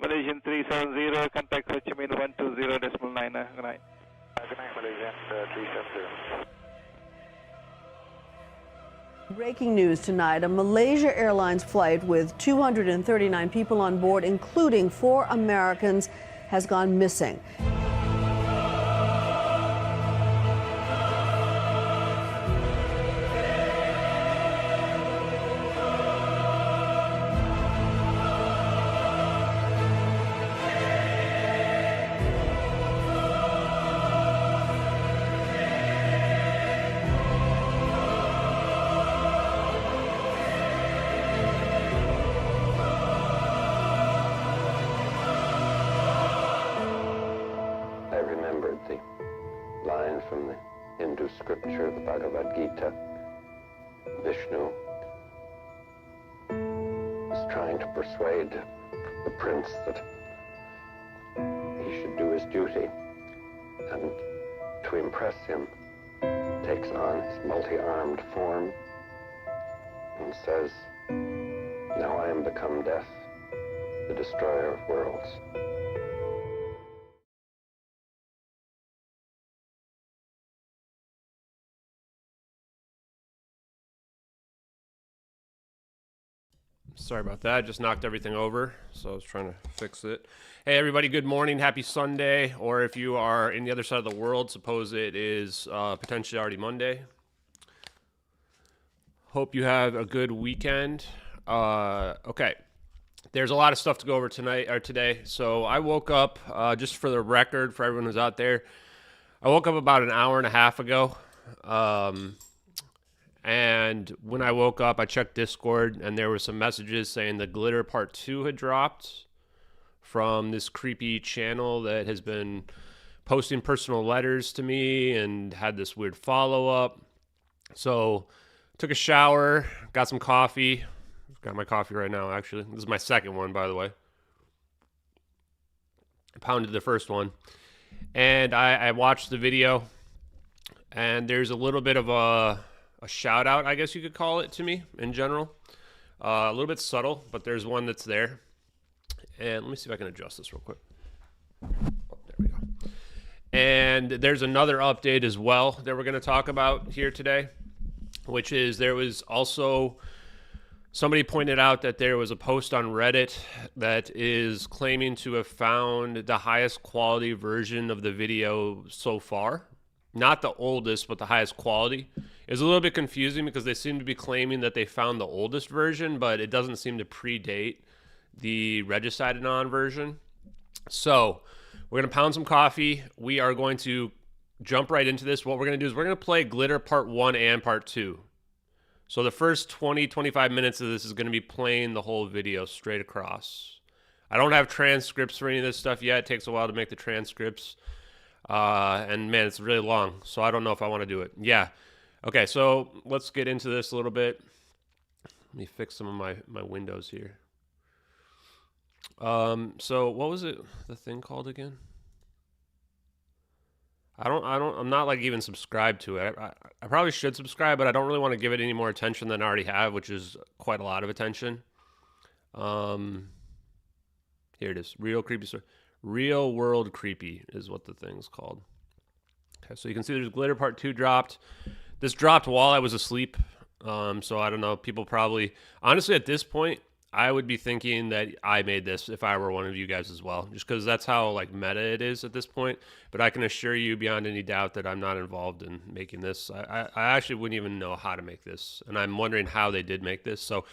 Malaysian 370, contact Ho Chi Minh 120.9. Good night. Good night, Malaysian 370. Breaking news tonight, a Malaysia Airlines flight with 239 people on board, including 4 Americans, has gone missing. I remembered the line from the Hindu scripture, the Bhagavad Gita. Vishnu is trying to persuade the prince that he should do his duty, and to impress him takes on his multi-armed form and says, "Now I am become death, the destroyer of worlds." Sorry about that. I just knocked everything over, so I was trying to fix it. Hey, everybody. Good morning. Happy Sunday. Or if you are in the other side of the world, suppose it is potentially already Monday. Hope you have a good weekend. Okay. There's a lot of stuff to go over tonight or today. So I woke up, just for the record, for everyone who's out there, I woke up about an hour and a half ago. And when I woke up, I checked Discord, and there were some messages saying the Glitter Part 2 had dropped from this creepy channel that has been posting personal letters to me and had this weird follow-up. So took a shower, got some coffee. Got my coffee right now, actually. This is my second one, by the way. I pounded the first one. And I watched the video, and there's a little bit of a shout out, I guess you could call it, to me in general. A little bit subtle, but there's one that's there. And let me see if I can adjust this real quick. Oh, there we go. And there's another update as well that we're going to talk about here today, which is there was also somebody pointed out that there was a post on Reddit that is claiming to have found the highest quality version of the video so far. Not the oldest, but the highest quality. It's a little bit confusing because they seem to be claiming that they found the oldest version, but it doesn't seem to predate the regicided on version. So we're going to pound some coffee. We are going to jump right into this. What we're going to do is we're going to play Glitter Part 1 and Part 2. So the first 20, 25 minutes of this is going to be playing the whole video straight across. I don't have transcripts for any of this stuff yet. It takes a while to make the transcripts. And man, it's really long, so I don't know if I want to do it. Yeah. Okay, so let's get into this a little bit. Let me fix some of my windows here. So what was the thing called again? I'm not like even subscribed to it. I probably should subscribe, but I don't really want to give it any more attention than I already have, which is quite a lot of attention. Here it is. Real World Creepy is what the thing's called. Okay, so you can see there's Glitter Part 2 dropped. This dropped while I was asleep. So I don't know. People probably... Honestly, at this point, I would be thinking that I made this if I were one of you guys as well. Just because that's how like meta it is at this point. But I can assure you beyond any doubt that I'm not involved in making this. I actually wouldn't even know how to make this. And I'm wondering how they did make this. So...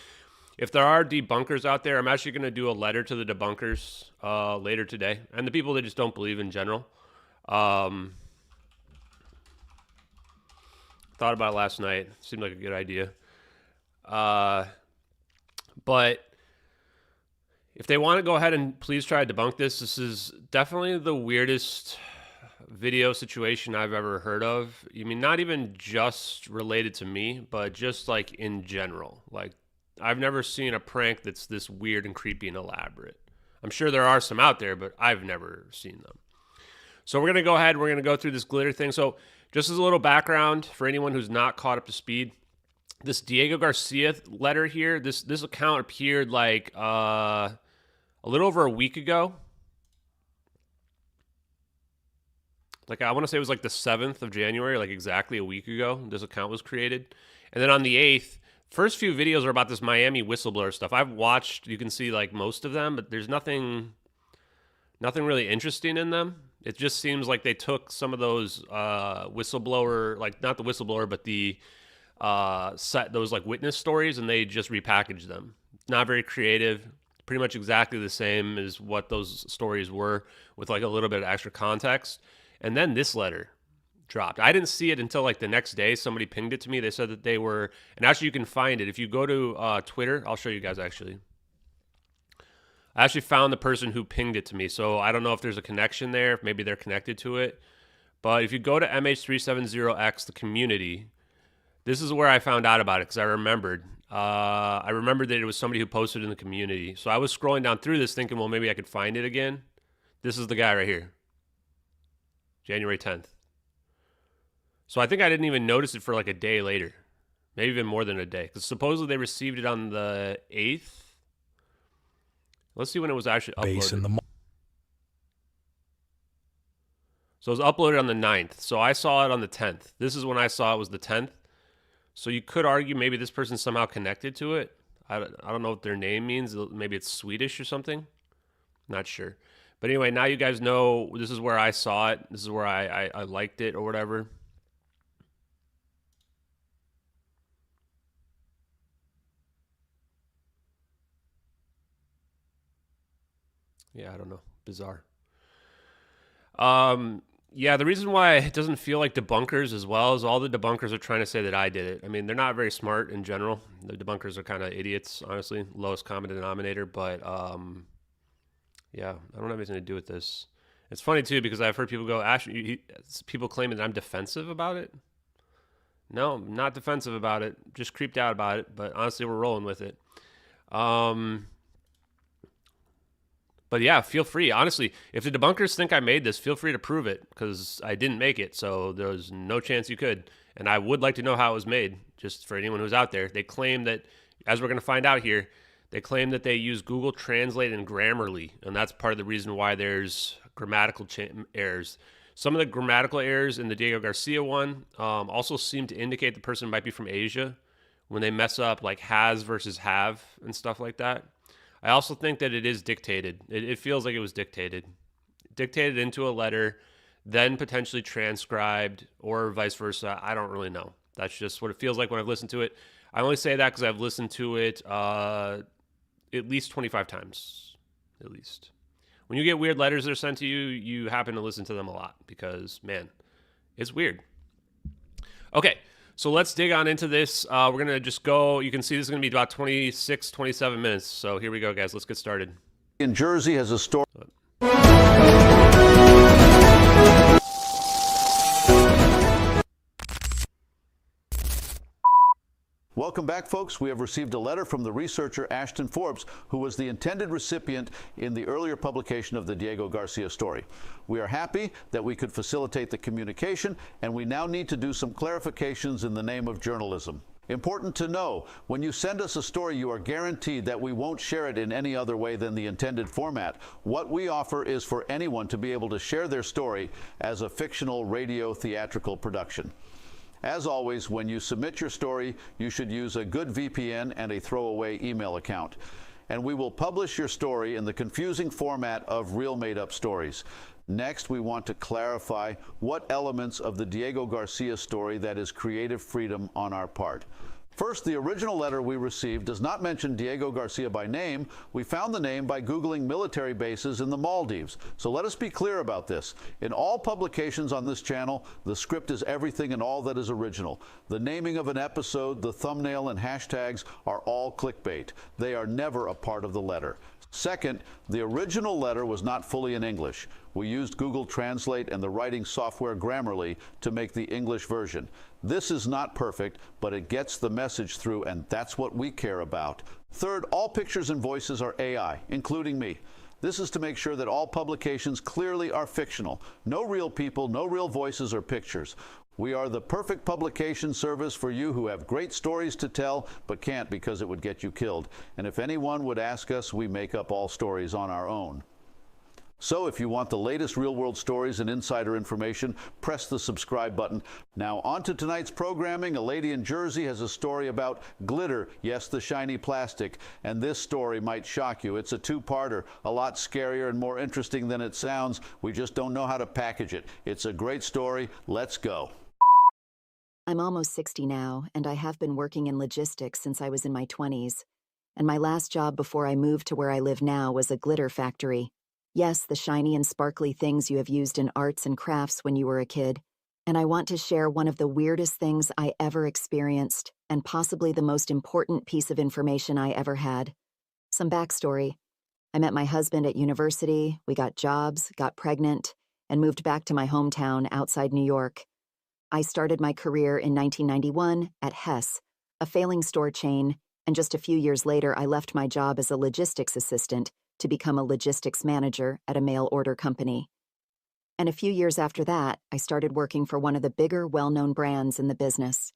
if there are debunkers out there, I'm actually going to do a letter to the debunkers later today. And the people that just don't believe in general. Thought about it last night. Seemed like a good idea. But if they want to go ahead and please try to debunk this, this is definitely the weirdest video situation I've ever heard of. I mean, not even just related to me, but just like in general. Like, I've never seen a prank that's this weird and creepy and elaborate. I'm sure there are some out there, but I've never seen them. So we're going to go ahead. We're going to go through this glitter thing. So just as a little background for anyone who's not caught up to speed, this Diego Garcia letter here, this account appeared like a little over a week ago. Like, I want to say it was like the 7th of January, like exactly a week ago, this account was created. And then on the 8th, first few videos are about this Miami whistleblower stuff. I've watched, you can see like most of them, but there's nothing really interesting in them. It just seems like they took some of those whistleblower, like not the whistleblower, but the those like witness stories, and they just repackaged them. Not very creative. Pretty much exactly the same as what those stories were, with like a little bit of extra context. And then this letter dropped. I didn't see it until like the next day. Somebody pinged it to me. They said that they were, and actually you can find it. If you go to Twitter, I'll show you guys actually. I actually found the person who pinged it to me. So I don't know if there's a connection there, if maybe they're connected to it. But if you go to MH370x, the community, this is where I found out about it because I remembered. I remembered that it was somebody who posted in the community. So I was scrolling down through this thinking, well, maybe I could find it again. This is the guy right here. January 10th. So I think I didn't even notice it for like a day later. Maybe even more than a day. Because supposedly they received it on the 8th. Let's see when it was actually uploaded. So it was uploaded on the 9th. So I saw it on the 10th. This is when I saw it was the 10th. So you could argue maybe this person's somehow connected to it. I don't know what their name means. Maybe it's Swedish or something. Not sure. But anyway, now you guys know this is where I saw it. This is where I liked it or whatever. Yeah, I don't know. Bizarre. Yeah, the reason why it doesn't feel like debunkers as well is all the debunkers are trying to say that I did it. I mean, they're not very smart in general. The debunkers are kind of idiots, honestly. Lowest common denominator. But, yeah, I don't have anything to do with this. It's funny, too, because I've heard people go, Ash, people claiming that I'm defensive about it. No, I'm not defensive about it. Just creeped out about it. But honestly, we're rolling with it. But yeah, feel free. Honestly, if the debunkers think I made this, feel free to prove it, because I didn't make it, so there's no chance you could. And I would like to know how it was made, just for anyone who's out there. They claim that, as we're going to find out here, they claim that they use Google Translate and Grammarly, and that's part of the reason why there's grammatical errors. Some of the grammatical errors in the Diego Garcia one also seem to indicate the person might be from Asia when they mess up like has versus have and stuff like that. I also think that it is dictated. It feels like it was dictated. Dictated into a letter, then potentially transcribed, or vice versa. I don't really know. That's just what it feels like when I've listened to it. I only say that because I've listened to it at least 25 times, at least. When you get weird letters that are sent to you, you happen to listen to them a lot because, man, it's weird. Okay. So let's dig on into this. We're going to just go. You can see this is going to be about 26, 27 minutes. So here we go, guys. Let's get started. In Jersey has a story. Welcome back, folks. We have received a letter from the researcher Ashton Forbes, who was the intended recipient in the earlier publication of the Diego Garcia story. We are happy that we could facilitate the communication, and we now need to do some clarifications in the name of journalism. Important to know, when you send us a story, you are guaranteed that we won't share it in any other way than the intended format. What we offer is for anyone to be able to share their story as a fictional radio theatrical production. As always, when you submit your story, you should use a good VPN and a throwaway email account. And we will publish your story in the confusing format of real made-up stories. Next, we want to clarify what elements of the Diego Garcia story that is creative freedom on our part. First, the original letter we received does not mention Diego Garcia by name. We found the name by Googling military bases in the Maldives. So let us be clear about this. In all publications on this channel, the script is everything and all that is original. The naming of an episode, the thumbnail, and hashtags are all clickbait. They are never a part of the letter. Second, the original letter was not fully in English. We used Google Translate and the writing software Grammarly to make the English version. This is not perfect, but it gets the message through, and that's what we care about. Third, all pictures and voices are AI, including me. This is to make sure that all publications clearly are fictional. No real people, no real voices or pictures. We are the perfect publication service for you who have great stories to tell, but can't because it would get you killed. And if anyone would ask us, we make up all stories on our own. So if you want the latest real-world stories and insider information, press the subscribe button. Now on to tonight's programming. A lady in Jersey has a story about glitter, yes, the shiny plastic, and this story might shock you. It's a two-parter, a lot scarier and more interesting than it sounds. We just don't know how to package it. It's a great story. Let's go. I'm almost 60 now, and I have been working in logistics since I was in my 20s. And my last job before I moved to where I live now was a glitter factory. Yes, the shiny and sparkly things you have used in arts and crafts when you were a kid. And I want to share one of the weirdest things I ever experienced, and possibly the most important piece of information I ever had. Some backstory. I met my husband at university, we got jobs, got pregnant, and moved back to my hometown outside New York. I started my career in 1991 at Hess, a failing store chain, and just a few years later I left my job as a logistics assistant to become a logistics manager at a mail order company. And a few years after that, I started working for one of the bigger, well-known brands in the business.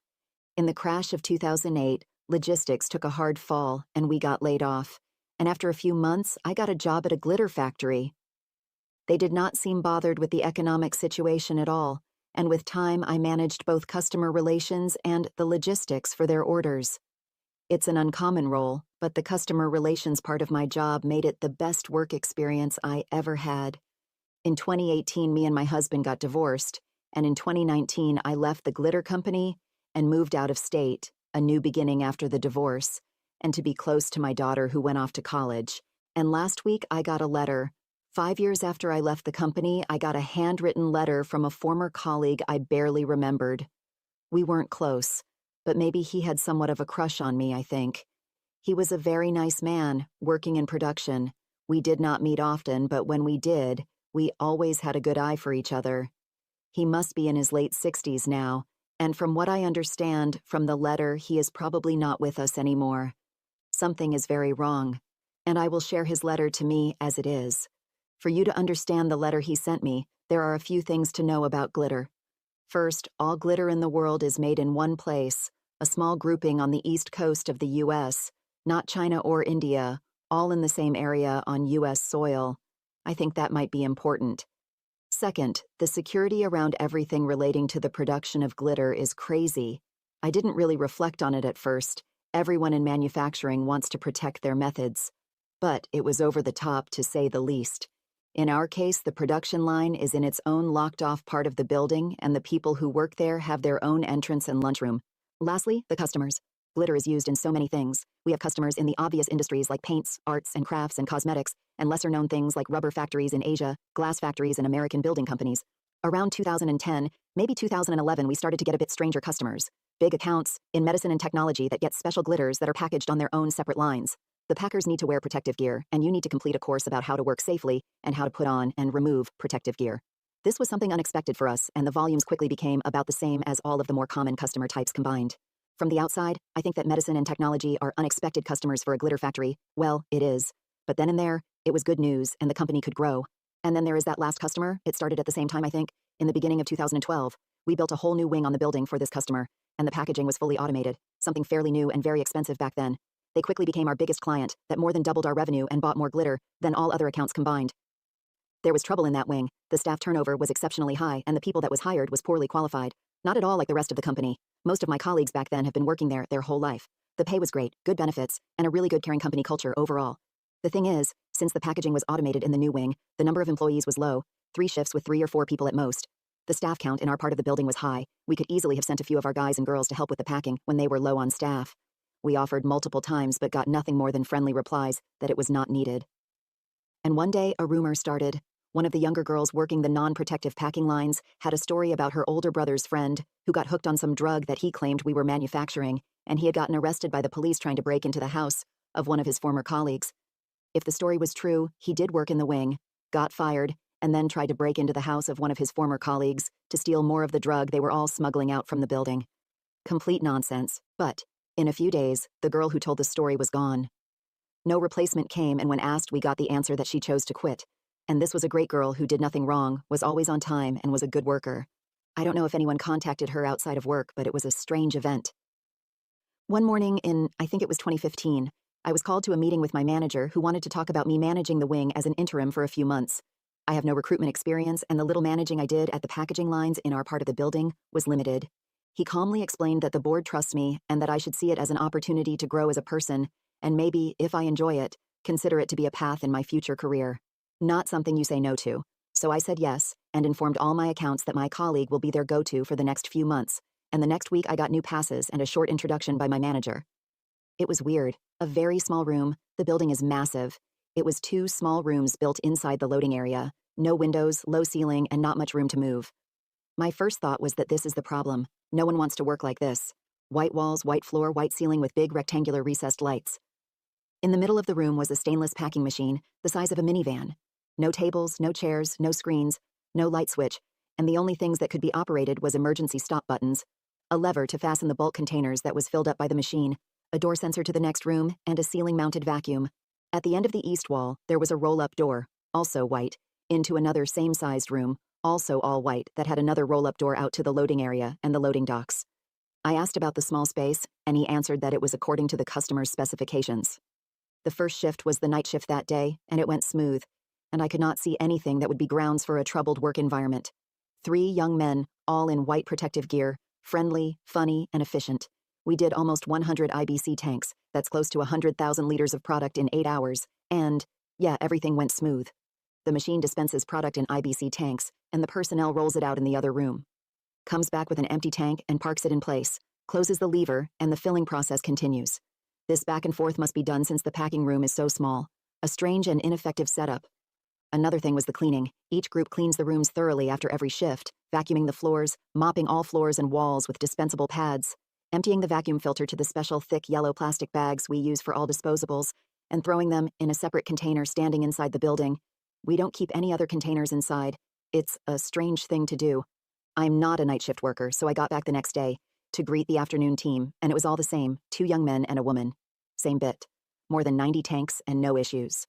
In the crash of 2008, logistics took a hard fall and we got laid off. And after a few months, I got a job at a glitter factory. They did not seem bothered with the economic situation at all, and with time I managed both customer relations and the logistics for their orders. It's an uncommon role, but the customer relations part of my job made it the best work experience I ever had. In 2018, me and my husband got divorced, and in 2019, I left the glitter company and moved out of state, a new beginning after the divorce, and to be close to my daughter who went off to college. And last week, I got a letter. 5 years after I left the company, I got a handwritten letter from a former colleague I barely remembered. We weren't close, but maybe he had somewhat of a crush on me, I think. He was a very nice man, working in production. We did not meet often, but when we did, we always had a good eye for each other. He must be in his late 60s now, and from what I understand from the letter, he is probably not with us anymore. Something is very wrong, and I will share his letter to me as it is. For you to understand the letter he sent me, there are a few things to know about glitter. First, all glitter in the world is made in one place, a small grouping on the east coast of the U.S., not China or India, all in the same area on U.S. soil. I think that might be important. Second, the security around everything relating to the production of glitter is crazy. I didn't really reflect on it at first. Everyone in manufacturing wants to protect their methods. But it was over the top, to say the least. In our case, the production line is in its own locked-off part of the building, and the people who work there have their own entrance and lunchroom. Lastly, the customers. Glitter is used in so many things. We have customers in the obvious industries like paints, arts and crafts and cosmetics, and lesser-known things like rubber factories in Asia, glass factories and American building companies. Around 2010, maybe 2011, we started to get a bit stranger customers. Big accounts in medicine and technology that get special glitters that are packaged on their own separate lines. The packers need to wear protective gear, and you need to complete a course about how to work safely and how to put on and remove protective gear. This was something unexpected for us, and the volumes quickly became about the same as all of the more common customer types combined. From the outside, I think that medicine and technology are unexpected customers for a glitter factory. Well, it is. But then and there, it was good news, and the company could grow. And then there is that last customer. It started at the same time, I think, in the beginning of 2012. We built a whole new wing on the building for this customer, and the packaging was fully automated, something fairly new and very expensive back then. They quickly became our biggest client, that more than doubled our revenue and bought more glitter than all other accounts combined. There was trouble in that wing. The staff turnover was exceptionally high, and the people that was hired was poorly qualified. Not at all like the rest of the company. Most of my colleagues back then have been working there their whole life. The pay was great, good benefits, and a really good caring company culture overall. The thing is, since the packaging was automated in the new wing, the number of employees was low, 3 shifts with 3 or 4 people at most. The staff count in our part of the building was high. We could easily have sent a few of our guys and girls to help with the packing when they were low on staff. We offered multiple times but got nothing more than friendly replies that it was not needed. And one day, a rumor started. One of the younger girls working the non-protective packing lines had a story about her older brother's friend who got hooked on some drug that he claimed we were manufacturing, and he had gotten arrested by the police trying to break into the house of one of his former colleagues. If the story was true, he did work in the wing, got fired, and then tried to break into the house of one of his former colleagues to steal more of the drug they were all smuggling out from the building. Complete nonsense, but in a few days, the girl who told the story was gone. No replacement came, and when asked, we got the answer that she chose to quit. And this was a great girl who did nothing wrong, was always on time, and was a good worker. I don't know if anyone contacted her outside of work, but it was a strange event. One morning in, I think it was 2015, I was called to a meeting with my manager who wanted to talk about me managing the wing as an interim for a few months. I have no recruitment experience, and the little managing I did at the packaging lines in our part of the building was limited. He calmly explained that the board trusts me and that I should see it as an opportunity to grow as a person, and maybe, if I enjoy it, consider it to be a path in my future career. Not something you say no to. So I said yes, and informed all my accounts that my colleague will be their go-to for the next few months, and the next week I got new passes and a short introduction by my manager. It was weird. A very small room. The building is massive. It was 2 small rooms built inside the loading area. No windows, low ceiling, and not much room to move. My first thought was that this is the problem. No one wants to work like this. White walls, white floor, white ceiling with big rectangular recessed lights. In the middle of the room was a stainless packing machine, the size of a minivan. No tables, no chairs, no screens, no light switch, and the only things that could be operated was emergency stop buttons, a lever to fasten the bulk containers that was filled up by the machine, a door sensor to the next room, and a ceiling-mounted vacuum. At the end of the east wall, there was a roll-up door, also white, into another same-sized room, also all white, that had another roll-up door out to the loading area and the loading docks. I asked about the small space, and he answered that it was according to the customer's specifications. The first shift was the night shift that day, and it went smooth, and I could not see anything that would be grounds for a troubled work environment. 3 young men, all in white protective gear, friendly, funny, and efficient. We did almost 100 IBC tanks, that's close to 100,000 liters of product in 8 hours, and, yeah, everything went smooth. The machine dispenses product in IBC tanks, and the personnel rolls it out in the other room. Comes back with an empty tank and parks it in place, closes the lever, and the filling process continues. This back and forth must be done since the packing room is so small. A strange and ineffective setup. Another thing was the cleaning. Each group cleans the rooms thoroughly after every shift, vacuuming the floors, mopping all floors and walls with dispensable pads, emptying the vacuum filter to the special thick yellow plastic bags we use for all disposables, and throwing them in a separate container standing inside the building. We don't keep any other containers inside. It's a strange thing to do. I'm not a night shift worker, so I got back the next day to greet the afternoon team, and it was all the same, 2 young men and a woman. Same bit. More than 90 tanks and no issues.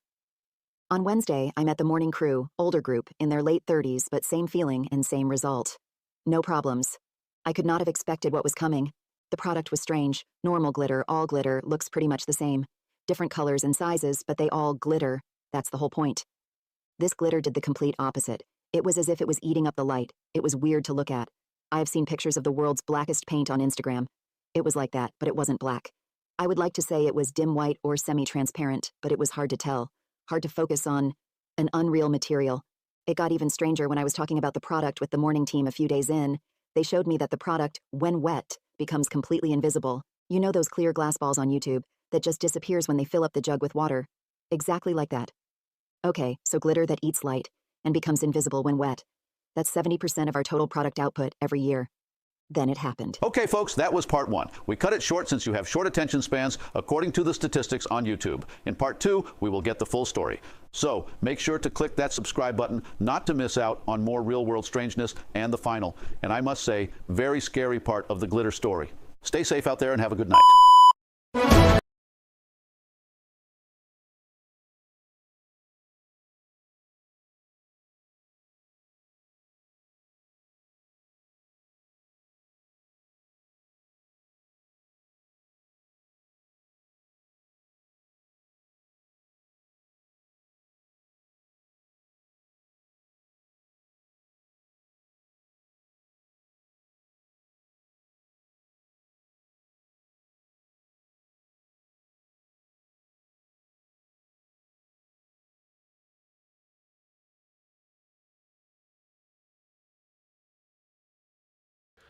On Wednesday, I met the morning crew, older group, in their late 30s, but same feeling and same result. No problems. I could not have expected what was coming. The product was strange. Normal glitter, all glitter, looks pretty much the same. Different colors and sizes, but they all glitter. That's the whole point. This glitter did the complete opposite. It was as if it was eating up the light. It was weird to look at. I have seen pictures of the world's blackest paint on Instagram. It was like that, but it wasn't black. I would like to say it was dim white or semi-transparent, but it was hard to tell. Hard to focus on. An unreal material. It got even stranger when I was talking about the product with the morning team a few days in. They showed me that the product, when wet, becomes completely invisible. You know those clear glass balls on YouTube that just disappears when they fill up the jug with water? Exactly like that. Okay, so glitter that eats light and becomes invisible when wet. That's 70% of our total product output every year. Then it happened. Okay, folks, that was part 1. We cut it short since you have short attention spans, according to the statistics on YouTube. In part 2, we will get the full story. So make sure to click that subscribe button not to miss out on more real-world strangeness and the final, and I must say, very scary part of the glitter story. Stay safe out there and have a good night.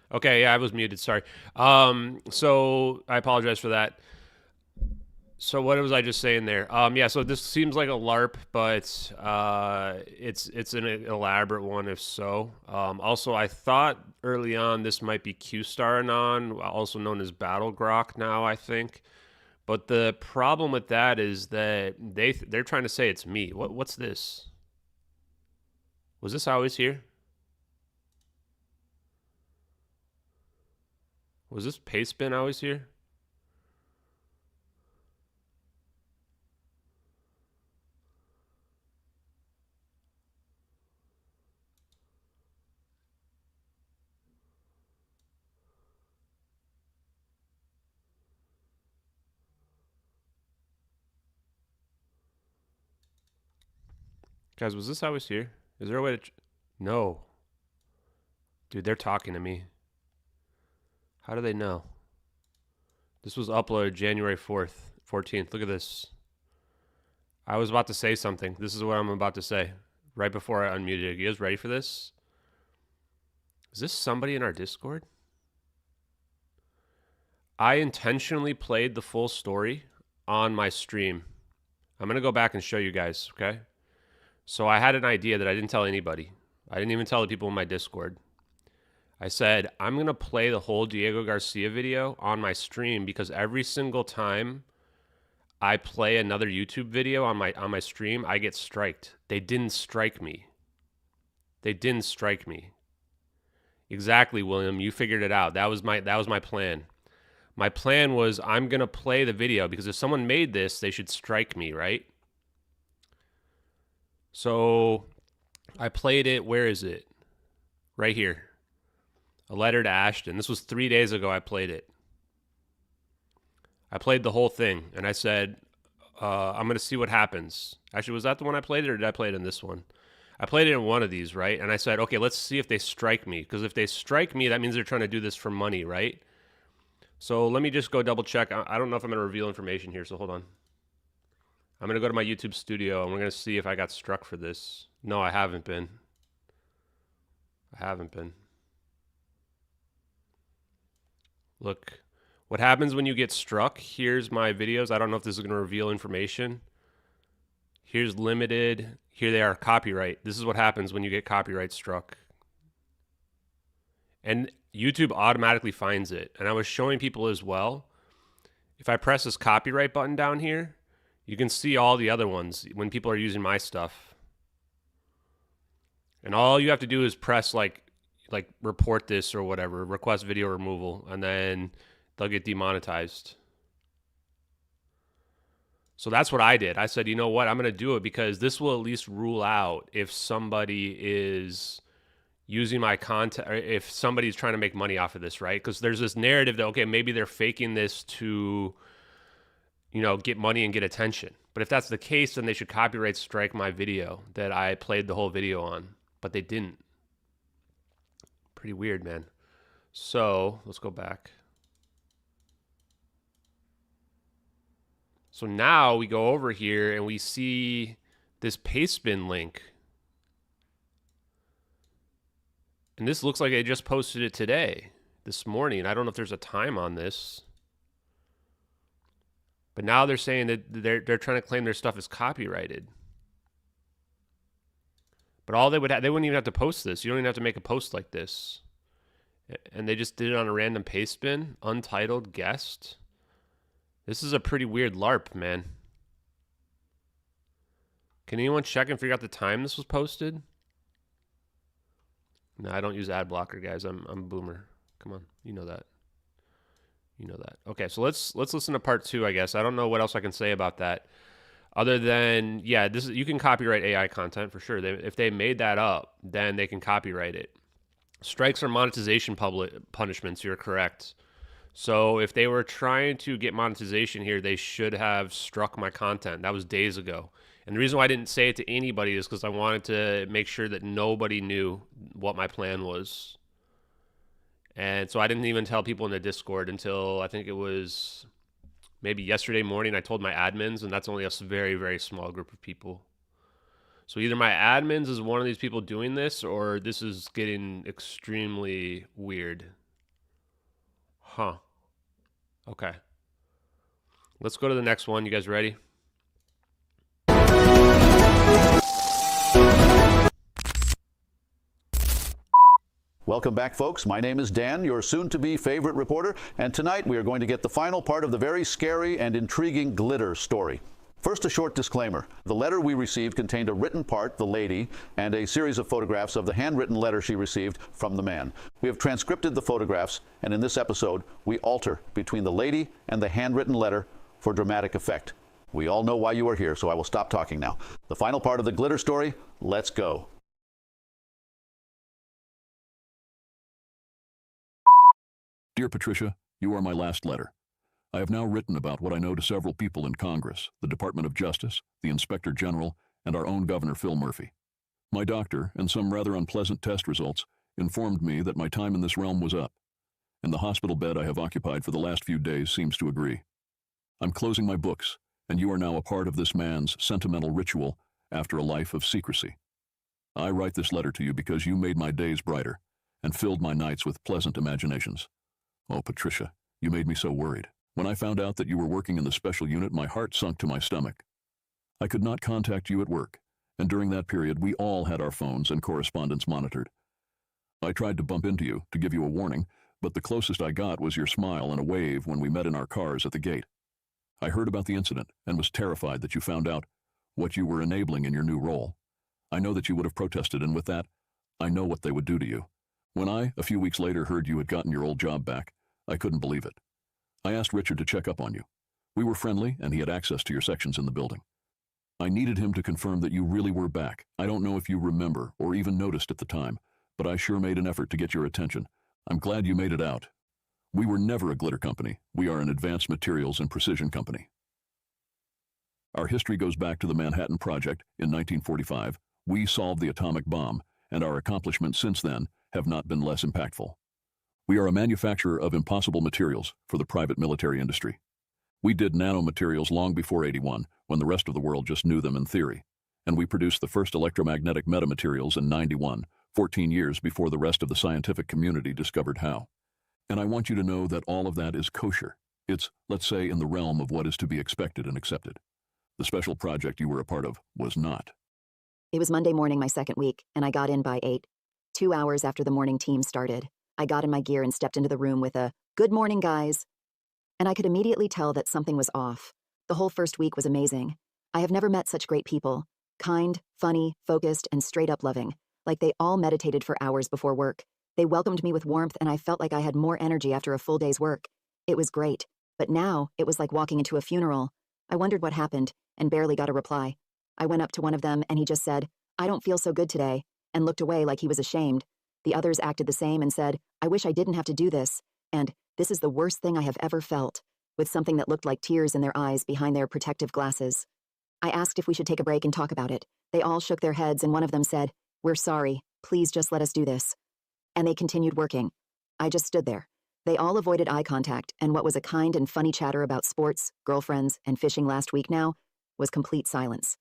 Okay, yeah, I was muted. Sorry. So I apologize for that. So what was I just saying there? Yeah. So this seems like a LARP, but it's an elaborate one if so. Also, I thought early on this might be Q-Star Anon, also known as Battle Grok now, I think. But the problem with that is that they're trying to say it's me. What's this? Was this always here? Was this paste bin always here? Guys, was this always here? Is there a way to... No. Dude, they're talking to me. How do they know? This was uploaded January 4th, 14th. Look at this. I was about to say something. This is what I'm about to say. Right before I unmuted. You guys ready for this? Is this somebody in our Discord? I intentionally played the full story on my stream. I'm going to go back and show you guys, okay? So I had an idea that I didn't tell anybody. I didn't even tell the people in my Discord. I said, I'm going to play the whole Diego Garcia video on my stream because every single time I play another YouTube video on my stream, I get striked. They didn't strike me. They didn't strike me. Exactly, William. You figured it out. That was my plan. My plan was I'm going to play the video because if someone made this, they should strike me, right? So I played it. Where is it? Right here. A letter to Ashton. This was 3 days ago I played it. I played the whole thing, and I said, I'm going to see what happens. Actually, was that the one I played, or did I play it in this one? I played it in one of these, right? And I said, okay, let's see if they strike me. Because if they strike me, that means they're trying to do this for money, right? So let me just go double check. I don't know if I'm going to reveal information here, so hold on. I'm going to go to my YouTube studio, and we're going to see if I got struck for this. No, I haven't been. I haven't been. Look, what happens when you get struck? Here's my videos. I don't know if this is going to reveal information. Here's limited. Here they are, copyright. This is what happens when you get copyright struck. And YouTube automatically finds it. And I was showing people as well. If I press this copyright button down here, you can see all the other ones when people are using my stuff. And all you have to do is press like report this or whatever, request video removal, and then they'll get demonetized. So that's what I did. I said, you know what? I'm going to do it because this will at least rule out if somebody is using my content, or if somebody's trying to make money off of this, right? Because there's this narrative that, okay, maybe they're faking this to, you know, get money and get attention. But if that's the case, then they should copyright strike my video that I played the whole video on. But they didn't. Pretty weird, man. So let's go back. So now we go over here and we see this Pastebin link. And this looks like they just posted it today, this morning. I don't know if there's a time on this. But now they're saying that they're trying to claim their stuff is copyrighted. But all they wouldn't even have to post this. You don't even have to make a post like this. And they just did it on a random Pastebin, untitled guest. This is a pretty weird LARP, man. Can anyone check and figure out the time this was posted? No, I don't use ad blocker, guys. I'm a boomer. Come on, you know that. You know that. Okay, so let's listen to part 2, I guess. I don't know what else I can say about that. Other than, yeah, this is, you can copyright AI content for sure. If they made that up, then they can copyright it. Strikes are monetization punishments. You're correct. So if they were trying to get monetization here, they should have struck my content. That was days ago. And the reason why I didn't say it to anybody is because I wanted to make sure that nobody knew what my plan was. And so I didn't even tell people in the Discord until I think it was maybe yesterday morning. I told my admins, and that's only a very, very small group of people. So either my admins is one of these people doing this, or this is getting extremely weird. Huh. Okay. Let's go to the next one. You guys ready? Welcome back, folks. My name is Dan, your soon-to-be favorite reporter, and tonight we are going to get the final part of the very scary and intriguing glitter story. First, a short disclaimer. The letter we received contained a written part, the lady, and a series of photographs of the handwritten letter she received from the man. We have transcribed the photographs, and in this episode, we alter between the lady and the handwritten letter for dramatic effect. We all know why you are here, so I will stop talking now. The final part of the glitter story, let's go. Dear Patricia, you are my last letter. I have now written about what I know to several people in Congress, the Department of Justice, the Inspector General, and our own Governor Phil Murphy. My doctor and some rather unpleasant test results informed me that my time in this realm was up, and the hospital bed I have occupied for the last few days seems to agree. I'm closing my books, and you are now a part of this man's sentimental ritual after a life of secrecy. I write this letter to you because you made my days brighter and filled my nights with pleasant imaginations. Oh, Patricia, you made me so worried. When I found out that you were working in the special unit, my heart sunk to my stomach. I could not contact you at work, and during that period, we all had our phones and correspondence monitored. I tried to bump into you to give you a warning, but the closest I got was your smile and a wave when we met in our cars at the gate. I heard about the incident and was terrified that you found out what you were enabling in your new role. I know that you would have protested, and with that, I know what they would do to you. When I, a few weeks later, heard you had gotten your old job back, I couldn't believe it. I asked Richard to check up on you. We were friendly, and he had access to your sections in the building. I needed him to confirm that you really were back. I don't know if you remember or even noticed at the time, but I sure made an effort to get your attention. I'm glad you made it out. We were never a glitter company. We are an advanced materials and precision company. Our history goes back to the Manhattan Project in 1945. We solved the atomic bomb, and our accomplishments since then have not been less impactful. We are a manufacturer of impossible materials for the private military industry. We did nanomaterials long before '81, when the rest of the world just knew them in theory, and we produced the first electromagnetic metamaterials in '91, 14 years before the rest of the scientific community discovered how. And I want you to know that all of that is kosher. It's, let's say, in the realm of what is to be expected and accepted. The special project you were a part of was not. It was Monday morning, my second week, and I got in by 8. 2 hours after the morning team started, I got in my gear and stepped into the room with a, "Good morning, guys." And I could immediately tell that something was off. The whole first week was amazing. I have never met such great people. Kind, funny, focused, and straight up loving. Like they all meditated for hours before work. They welcomed me with warmth, and I felt like I had more energy after a full day's work. It was great. But now, it was like walking into a funeral. I wondered what happened, and barely got a reply. I went up to one of them, and he just said, "I don't feel so good today," and looked away like he was ashamed. The others acted the same and said, "I wish I didn't have to do this," and "This is the worst thing I have ever felt," with something that looked like tears in their eyes behind their protective glasses. I asked if we should take a break and talk about it. They all shook their heads, and one of them said, "We're sorry. Please just let us do this." And they continued working. I just stood there. They all avoided eye contact, and what was a kind and funny chatter about sports, girlfriends, and fishing last week now was complete silence.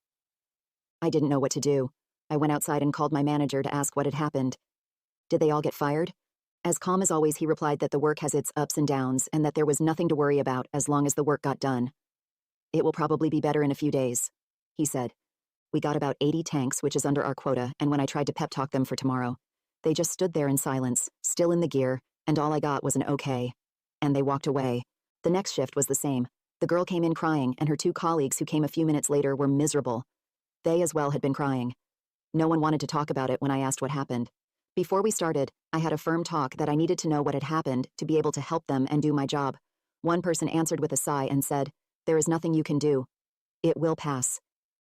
I didn't know what to do. I went outside and called my manager to ask what had happened. Did they all get fired? As calm as always, he replied that the work has its ups and downs and that there was nothing to worry about as long as the work got done. "It will probably be better in a few days," he said. We got about 80 tanks, which is under our quota, and when I tried to pep talk them for tomorrow, they just stood there in silence, still in the gear, and all I got was an okay. And they walked away. The next shift was the same. The girl came in crying, and her 2 colleagues who came a few minutes later were miserable. They as well had been crying. No one wanted to talk about it when I asked what happened. Before we started, I had a firm talk that I needed to know what had happened to be able to help them and do my job. One person answered with a sigh and said, "There is nothing you can do. It will pass."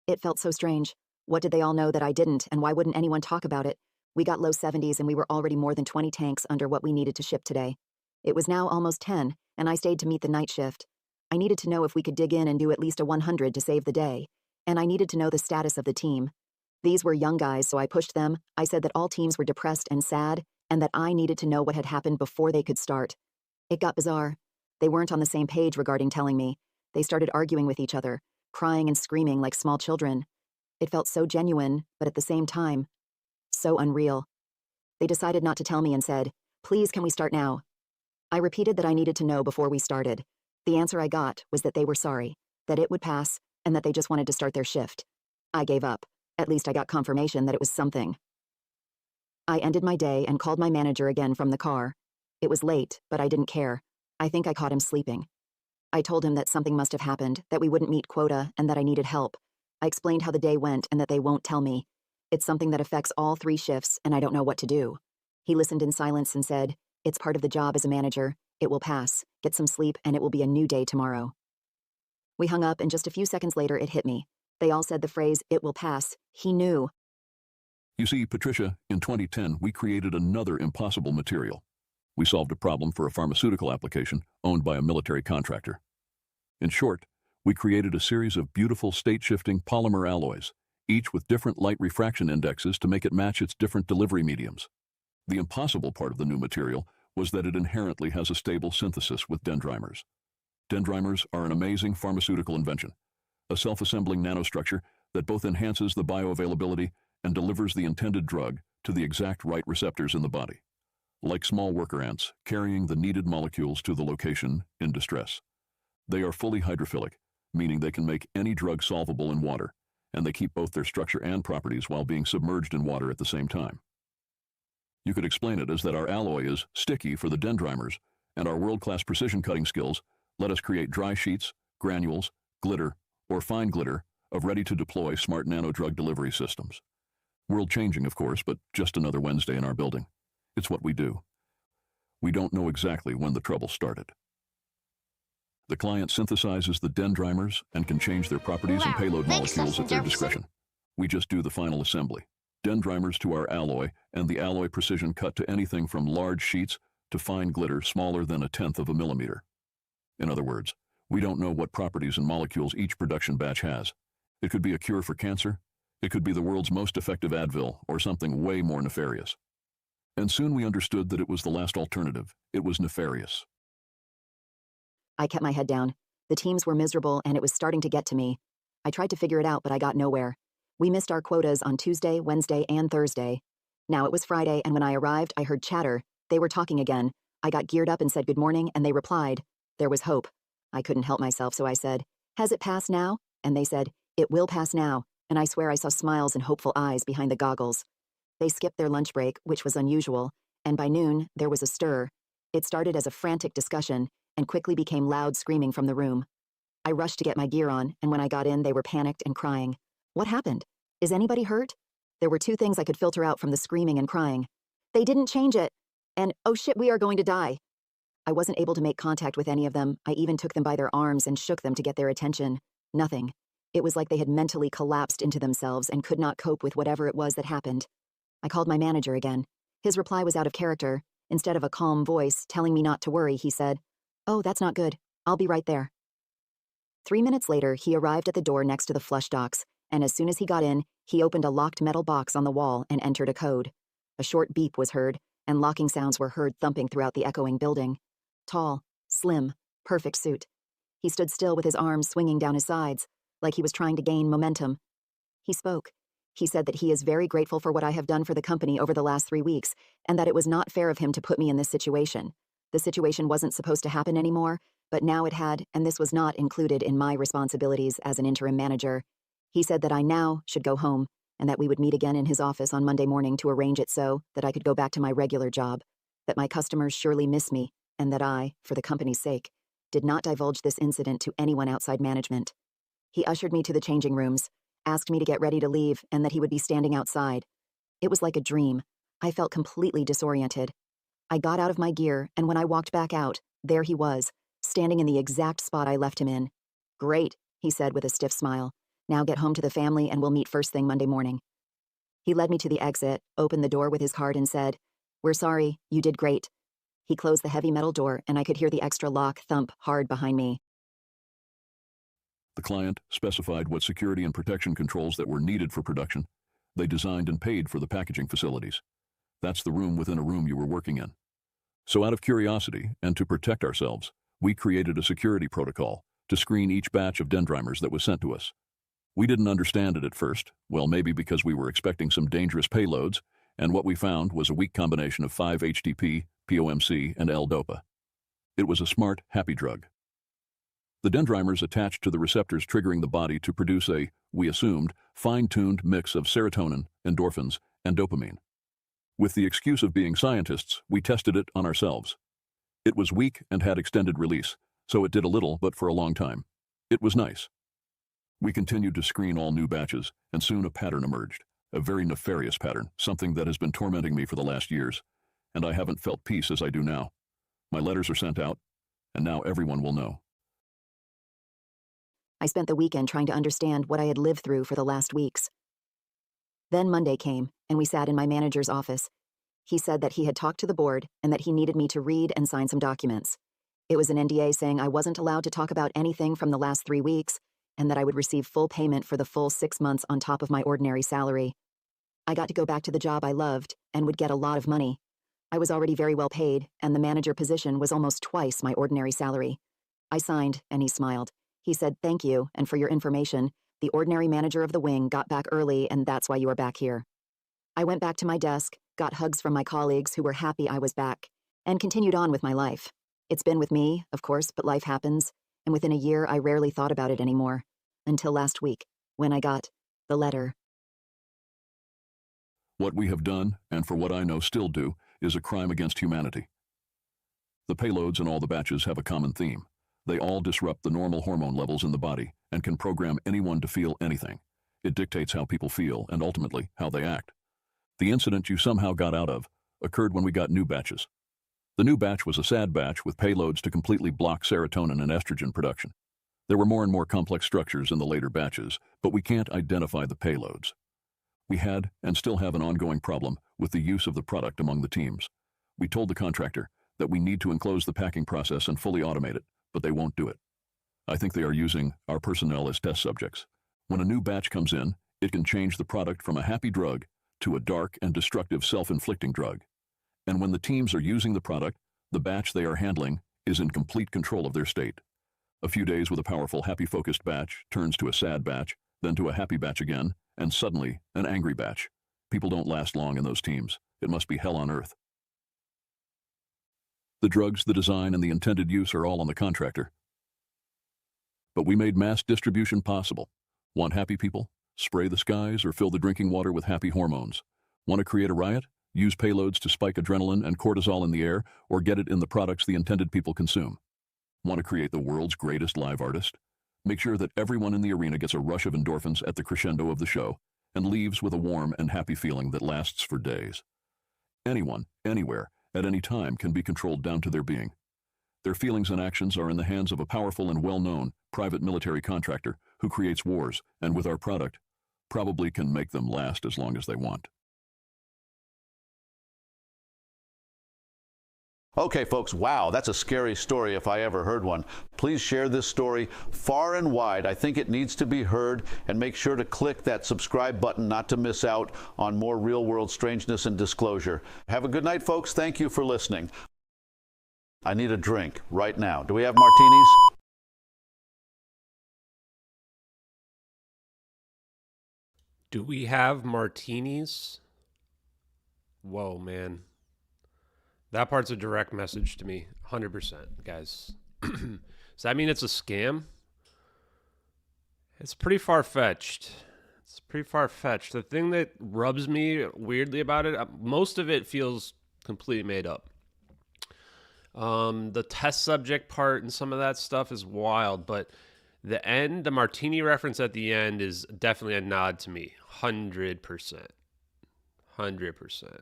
It felt so strange. What did they all know that I didn't, and why wouldn't anyone talk about it? We got low 70s, and we were already more than 20 tanks under what we needed to ship today. It was now almost 10, and I stayed to meet the night shift. I needed to know if we could dig in and do at least a 100 to save the day, and I needed to know the status of the team. These were young guys, so I pushed them. I said that all teams were depressed and sad, and that I needed to know what had happened before they could start. It got bizarre. They weren't on the same page regarding telling me. They started arguing with each other, crying and screaming like small children. It felt so genuine, but at the same time, so unreal. They decided not to tell me and said, "Please, can we start now?" I repeated that I needed to know before we started. The answer I got was that they were sorry, that it would pass, and that they just wanted to start their shift. I gave up. At least I got confirmation that it was something. I ended my day and called my manager again from the car. It was late, but I didn't care. I think I caught him sleeping. I told him that something must have happened, that we wouldn't meet quota, and that I needed help. I explained how the day went and that they won't tell me. It's something that affects all 3 shifts, and I don't know what to do. He listened in silence and said, "It's part of the job as a manager. It will pass. Get some sleep, and it will be a new day tomorrow." We hung up, and just a few seconds later, it hit me. They all said the phrase, "It will pass." He knew. You see, Patricia, in 2010, we created another impossible material. We solved a problem for a pharmaceutical application owned by a military contractor. In short, we created a series of beautiful state-shifting polymer alloys, each with different light refraction indexes to make it match its different delivery mediums. The impossible part of the new material was that it inherently has a stable synthesis with dendrimers. Dendrimers are an amazing pharmaceutical invention, a self-assembling nanostructure that both enhances the bioavailability and delivers the intended drug to the exact right receptors in the body, like small worker ants carrying the needed molecules to the location in distress. They are fully hydrophilic, meaning they can make any drug solvable in water, and they keep both their structure and properties while being submerged in water at the same time. You could explain it as that our alloy is sticky for the dendrimers, and our world-class precision cutting skills let us create dry sheets, granules, glitter, or fine glitter of ready-to-deploy smart nano-drug delivery systems. World-changing, of course, but just another Wednesday in our building. It's what we do. We don't know exactly when the trouble started. The client synthesizes the dendrimers and can change their properties and payload molecules at their discretion. We just do the final assembly. Dendrimers to our alloy, and the alloy precision cut to anything from large sheets to fine glitter smaller than 1/10 of a millimeter. In other words, we don't know what properties and molecules each production batch has. It could be a cure for cancer, it could be the world's most effective Advil, or something way more nefarious. And soon we understood that it was the last alternative. It was nefarious. I kept my head down. The teams were miserable and it was starting to get to me. I tried to figure it out, but I got nowhere. We missed our quotas on Tuesday, Wednesday, and Thursday. Now it was Friday, and when I arrived, I heard chatter. They were talking again. I got geared up and said good morning, and they replied. There was hope. I couldn't help myself, so I said, "Has it passed now?" And they said, "It will pass now," and I swear I saw smiles and hopeful eyes behind the goggles. They skipped their lunch break, which was unusual, and by noon, there was a stir. It started as a frantic discussion, and quickly became loud screaming from the room. I rushed to get my gear on, and when I got in, they were panicked and crying. What happened? Is anybody hurt? There were two things I could filter out from the screaming and crying. They didn't change it. And, oh shit, we are going to die. I wasn't able to make contact with any of them. I even took them by their arms and shook them to get their attention. Nothing. It was like they had mentally collapsed into themselves and could not cope with whatever it was that happened. I called my manager again. His reply was out of character. Instead of a calm voice telling me not to worry, he said, "Oh, that's not good. I'll be right there." 3 minutes later, he arrived at the door next to the flush docks, and as soon as he got in, he opened a locked metal box on the wall and entered a code. A short beep was heard, and locking sounds were heard thumping throughout the echoing building. Tall, slim, perfect suit. He stood still with his arms swinging down his sides, like he was trying to gain momentum. He spoke. He said that he is very grateful for what I have done for the company over the last 3 weeks, and that it was not fair of him to put me in this situation. The situation wasn't supposed to happen anymore, but now it had, and this was not included in my responsibilities as an interim manager. He said that I now should go home, and that we would meet again in his office on Monday morning to arrange it so that I could go back to my regular job, that my customers surely miss me, and that I, for the company's sake, did not divulge this incident to anyone outside management. He ushered me to the changing rooms, asked me to get ready to leave, and that he would be standing outside. It was like a dream. I felt completely disoriented. I got out of my gear, and when I walked back out, there he was, standing in the exact spot I left him in. "Great," he said with a stiff smile. "Now get home to the family and we'll meet first thing Monday morning." He led me to the exit, opened the door with his card and said, "We're sorry, you did great." He closed the heavy metal door and I could hear the extra lock thump hard behind me. The client specified what security and protection controls that were needed for production. They designed and paid for the packaging facilities. That's the room within a room you were working in. So out of curiosity and to protect ourselves, we created a security protocol to screen each batch of dendrimers that was sent to us. We didn't understand it at first, well, maybe because we were expecting some dangerous payloads, and what we found was a weak combination of 5-HTP, POMC, and L-DOPA. It was a smart, happy drug. The dendrimers attached to the receptors triggering the body to produce a, we assumed, fine-tuned mix of serotonin, endorphins, and dopamine. With the excuse of being scientists, we tested it on ourselves. It was weak and had extended release, so it did a little, but for a long time. It was nice. We continued to screen all new batches, and soon a pattern emerged, a very nefarious pattern, something that has been tormenting me for the last years, and I haven't felt peace as I do now. My letters are sent out, and now everyone will know. I spent the weekend trying to understand what I had lived through for the last weeks. Then Monday came, and we sat in my manager's office. He said that he had talked to the board and that he needed me to read and sign some documents. It was an NDA saying I wasn't allowed to talk about anything from the last 3 weeks, and that I would receive full payment for the full 6 months on top of my ordinary salary. I got to go back to the job I loved and would get a lot of money. I was already very well paid, and the manager position was almost twice my ordinary salary. I signed, and he smiled. He said, "Thank you, and for your information, the ordinary manager of the wing got back early, and that's why you are back here." I went back to my desk, got hugs from my colleagues who were happy I was back, and continued on with my life. It's been with me, of course, but life happens, and within a year I rarely thought about it anymore. Until last week, when I got the letter. What we have done, and for what I know still do, is a crime against humanity. The payloads in all the batches have a common theme. They all disrupt the normal hormone levels in the body and can program anyone to feel anything. It dictates how people feel and ultimately how they act. The incident you somehow got out of occurred when we got new batches. The new batch was a SAD batch with payloads to completely block serotonin and estrogen production. There were more and more complex structures in the later batches, but we can't identify the payloads. We had and still have an ongoing problem with the use of the product among the teams. We told the contractor that we need to enclose the packing process and fully automate it, but they won't do it. I think they are using our personnel as test subjects. When a new batch comes in, it can change the product from a happy drug to a dark and destructive self-inflicting drug. And when the teams are using the product, the batch they are handling is in complete control of their state. A few days with a powerful, happy-focused batch turns to a sad batch, then to a happy batch again, and suddenly an angry batch. People don't last long in those teams. It must be hell on earth. The drugs, the design, and the intended use are all on the contractor. But we made mass distribution possible. Want happy people? Spray the skies or fill the drinking water with happy hormones. Want to create a riot? Use payloads to spike adrenaline and cortisol in the air, or get it in the products the intended people consume. Want to create the world's greatest live artist? Make sure that everyone in the arena gets a rush of endorphins at the crescendo of the show and leaves with a warm and happy feeling that lasts for days. Anyone, anywhere, at any time can be controlled down to their being. Their feelings and actions are in the hands of a powerful and well-known private military contractor who creates wars and, with our product, probably can make them last as long as they want. Okay, folks, wow, that's a scary story if I ever heard one. Please share this story far and wide. I think it needs to be heard, and make sure to click that subscribe button not to miss out on more real-world strangeness and disclosure. Have a good night, folks. Thank you for listening. I need a drink right now. Do we have martinis? Do we have martinis? Whoa, man. That part's a direct message to me, 100%, guys. Does that mean it's a scam? It's pretty far-fetched. It's pretty far-fetched. The thing that rubs me weirdly about it, most of it feels completely made up. The test subject part and some of that stuff is wild, but the end, the martini reference at the end is definitely a nod to me, 100%. 100%.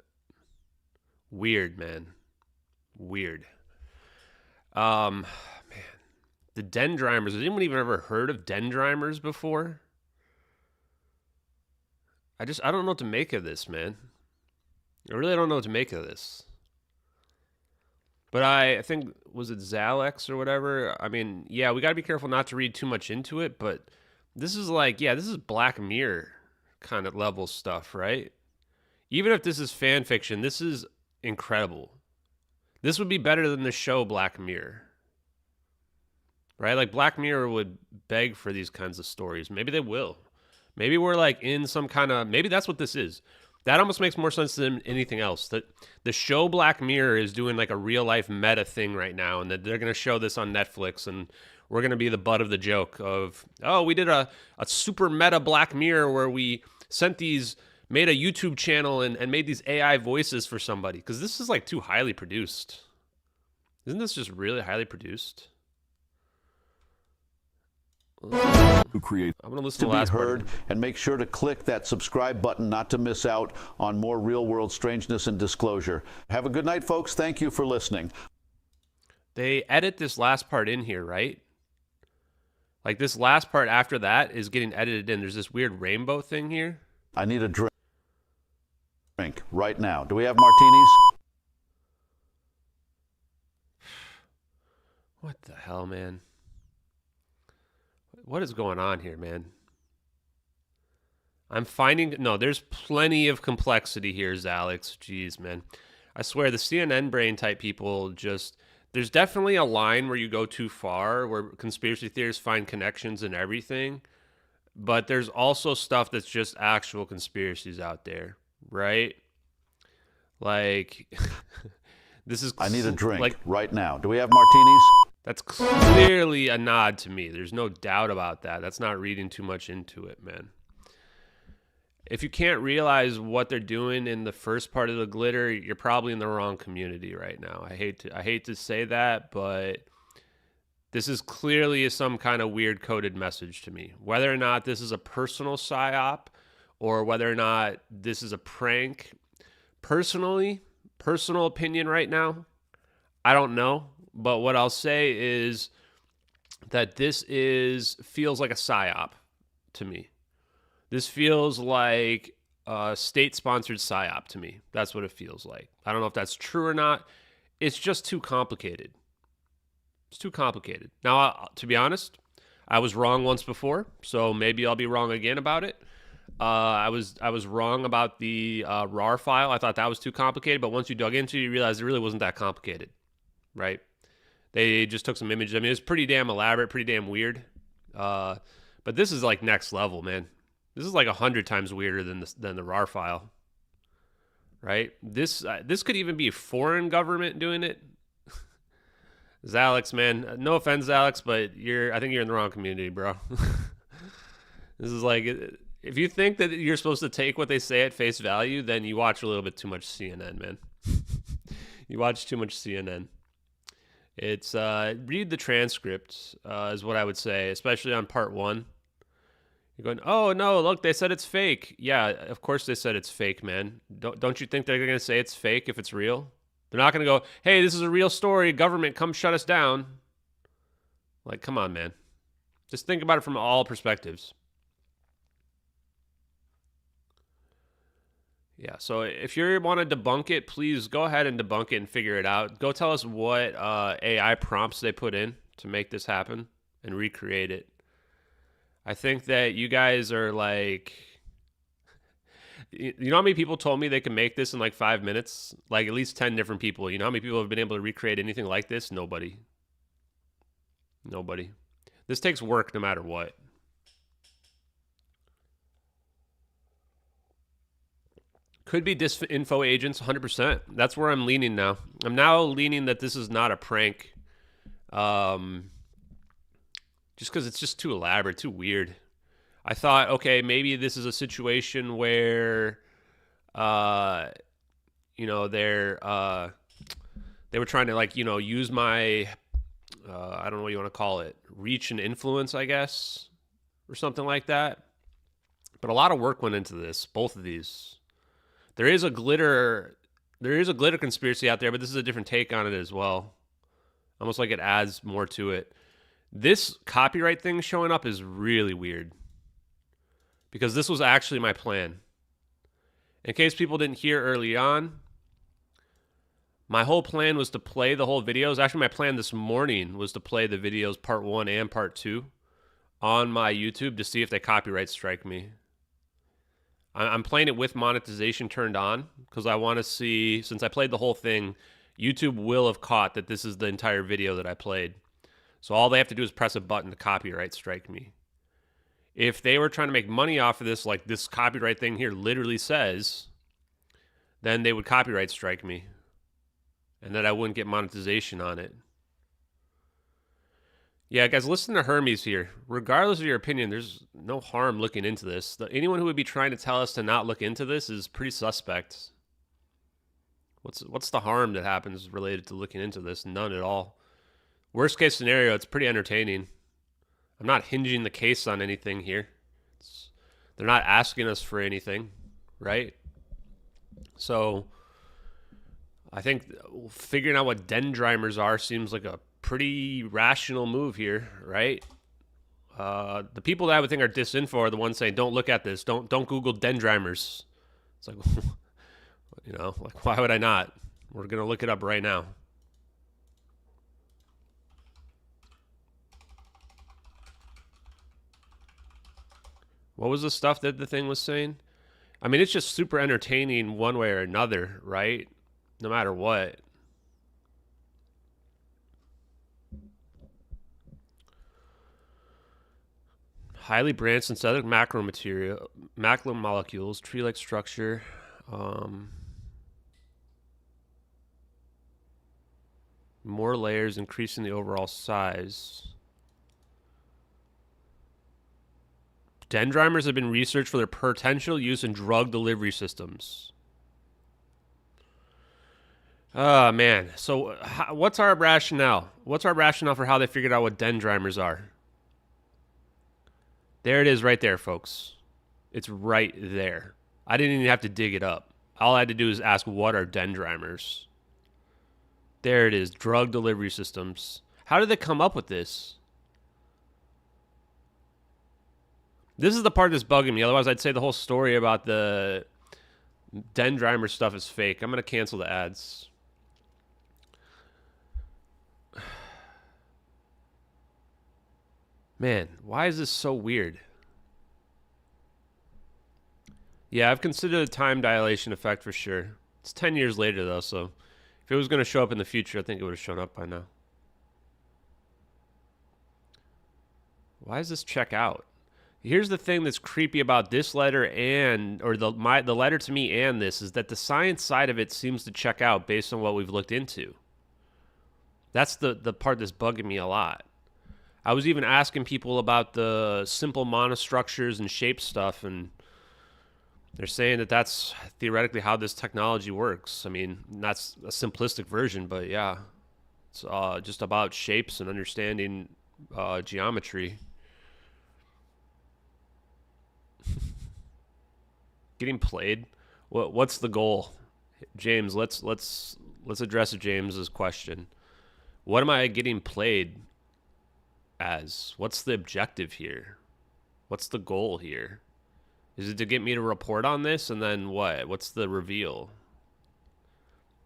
Weird, man. Weird. Man. The dendrimers. Has anyone even ever heard of dendrimers before? I don't know what to make of this, man. I really don't know what to make of this. But I think, was it Zalex or whatever? I mean, yeah, we got to be careful not to read too much into it, but this is like, yeah, this is Black Mirror kind of level stuff, right? Even if this is fan fiction, this is incredible. This would be better than the show Black Mirror. Right? Like Black Mirror would beg for these kinds of stories. Maybe they will. Maybe we're like in some kind of, maybe that's what this is. That almost makes more sense than anything else. That the show Black Mirror is doing like a real life meta thing right now, and that they're going to show this on Netflix, and we're going to be the butt of the joke of, oh, we did a super meta Black Mirror where we made a YouTube channel and made these AI voices for somebody. Because this is like too highly produced. Isn't this just really highly produced? Who create I'm going to listen to to the be last heard, part. and make sure to click that subscribe button not to miss out on more real-world strangeness and disclosure. Have a good night, folks. Thank you for listening. They edit this last part in here, right? Like this last part after that is getting edited in. There's this weird rainbow thing here. I need a drink right now. Do we have martinis? What the hell, man? What is going on here, man? I'm finding... No, there's plenty of complexity here, Alex. Jeez, man. I swear, the CNN brain type people just... There's definitely a line where you go too far, where conspiracy theorists find connections in everything. But there's also stuff that's just actual conspiracies out there, right? Like, this is... I need a drink like, right now. Do we have martinis? That's clearly a nod to me. There's no doubt about that. That's not reading too much into it, man. If you can't realize what they're doing in the first part of the glitter, you're probably in the wrong community right now. I hate to say that, but this is clearly some kind of weird coded message to me. Whether or not this is a personal psyop or whether or not this is a prank, personal opinion right now, I don't know. But what I'll say is that this feels like a psyop to me. This feels like a state-sponsored psyop to me. That's what it feels like. I don't know if that's true or not. It's just too complicated. It's too complicated. Now, to be honest, I was wrong once before, so maybe I'll be wrong again about it. I was wrong about the RAR file. I thought that was too complicated, but once you dug into it, you realize it really wasn't that complicated, right? They just took some images. I mean, it's pretty damn elaborate, pretty damn weird. But this is like next level, man. This is like 100 times weirder than the RAR file, right? This could even be a foreign government doing it. Alex, man, no offense, Alex, but I think you're in the wrong community, bro. This is like, if you think that you're supposed to take what they say at face value, then you watch a little bit too much CNN, man. You watch too much CNN. It's read the transcript is what I would say, especially on part 1. You're going, oh no, look, they said it's fake. Yeah, of course they said it's fake, man. Don't you think they're going to say it's fake if it's real? They're not going to go, hey, this is a real story. Government, come shut us down. Like, come on, man. Just think about it from all perspectives. Yeah, so if you want to debunk it, please go ahead and debunk it and figure it out. Go tell us what AI prompts they put in to make this happen and recreate it. I think that you guys are like... You know how many people told me they can make this in like 5 minutes? Like at least 10 different people. You know how many people have been able to recreate anything like this? Nobody. Nobody. This takes work no matter what. Could be disinfo agents, 100%. That's where I'm leaning now. I'm now leaning that this is not a prank. Just because it's just too elaborate, too weird. I thought, okay, maybe this is a situation where, you know, they were trying to, like, you know, use my, I don't know what you want to call it, reach and influence, I guess, or something like that. But a lot of work went into this, both of these. There is a glitter conspiracy out there, but this is a different take on it as well. Almost like it adds more to it. This copyright thing showing up is really weird. Because this was actually my plan. In case people didn't hear early on, my whole plan was to play the whole videos. Actually, my plan this morning was to play the videos part 1 and part 2 on my YouTube to see if they copyright strike me. I'm playing it with monetization turned on because I want to see, since I played the whole thing, YouTube will have caught that this is the entire video that I played. So all they have to do is press a button to copyright strike me. If they were trying to make money off of this, like this copyright thing here literally says, then they would copyright strike me. And then I wouldn't get monetization on it. Yeah, guys, listen to Hermes here. Regardless of your opinion, there's no harm looking into this. Anyone who would be trying to tell us to not look into this is pretty suspect. What's the harm that happens related to looking into this? None at all. Worst case scenario, it's pretty entertaining. I'm not hinging the case on anything here. They're not asking us for anything, right? So I think figuring out what dendrimers are seems like a pretty rational move here, right? The people that I would think are disinfo are the ones saying, don't look at this. Don't Google dendrimers. It's like, you know, like, why would I not? We're going to look it up right now. What was the stuff that the thing was saying? I mean, it's just super entertaining one way or another, right? No matter what. Highly branched synthetic macromolecules, tree-like structure. More layers, increasing the overall size. Dendrimers have been researched for their potential use in drug delivery systems. Oh, man. So what's our rationale? What's our rationale for how they figured out what dendrimers are? There it is right there, folks. It's right there. I didn't even have to dig it up. All I had to do is ask, what are dendrimers? There it is, drug delivery systems. How did they come up with this? This is the part that's bugging me. Otherwise, I'd say the whole story about the dendrimer stuff is fake. I'm going to cancel the ads. Man, why is this so weird? Yeah, I've considered a time dilation effect for sure. It's 10 years later, though, so if it was going to show up in the future, I think it would have shown up by now. Why does this check out? Here's the thing that's creepy about this letter or the letter to me and this is that the science side of it seems to check out based on what we've looked into. That's the part that's bugging me a lot. I was even asking people about the simple monostructures and shape stuff, and they're saying that that's theoretically how this technology works. I mean, that's a simplistic version, but yeah, it's just about shapes and understanding geometry. Getting played? What's the goal? James, let's address James's question. What am I getting played as? What's the objective here? What's the goal here? Is it to get me to report on this, and then what? What's the reveal?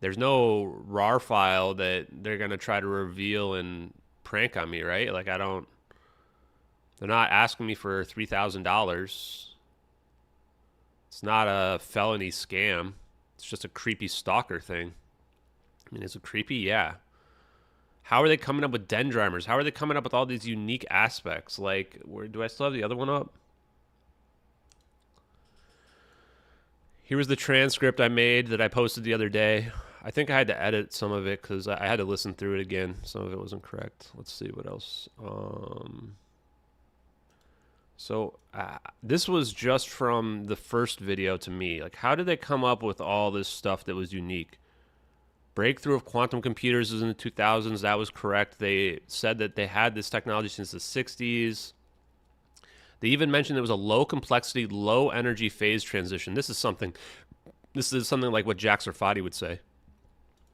There's no RAR file that they're going to try to reveal and prank on me, right? Like, they're not asking me for $3,000. It's not a felony scam. It's just a creepy stalker thing. I mean, is it creepy? Yeah. How are they coming up with dendrimers? How are they coming up with all these unique aspects? Like, do I still have the other one up? Here was the transcript I made that I posted the other day. I think I had to edit some of it because I had to listen through it again. Some of it wasn't correct. Let's see what else. So this was just from the first video to me. Like, how did they come up with all this stuff that was unique? Breakthrough of quantum computers was in the 2000s. That was correct. They said that they had this technology since the 60s. They even mentioned it was a low complexity, low energy phase transition. This is something like what Jack Sarfati would say.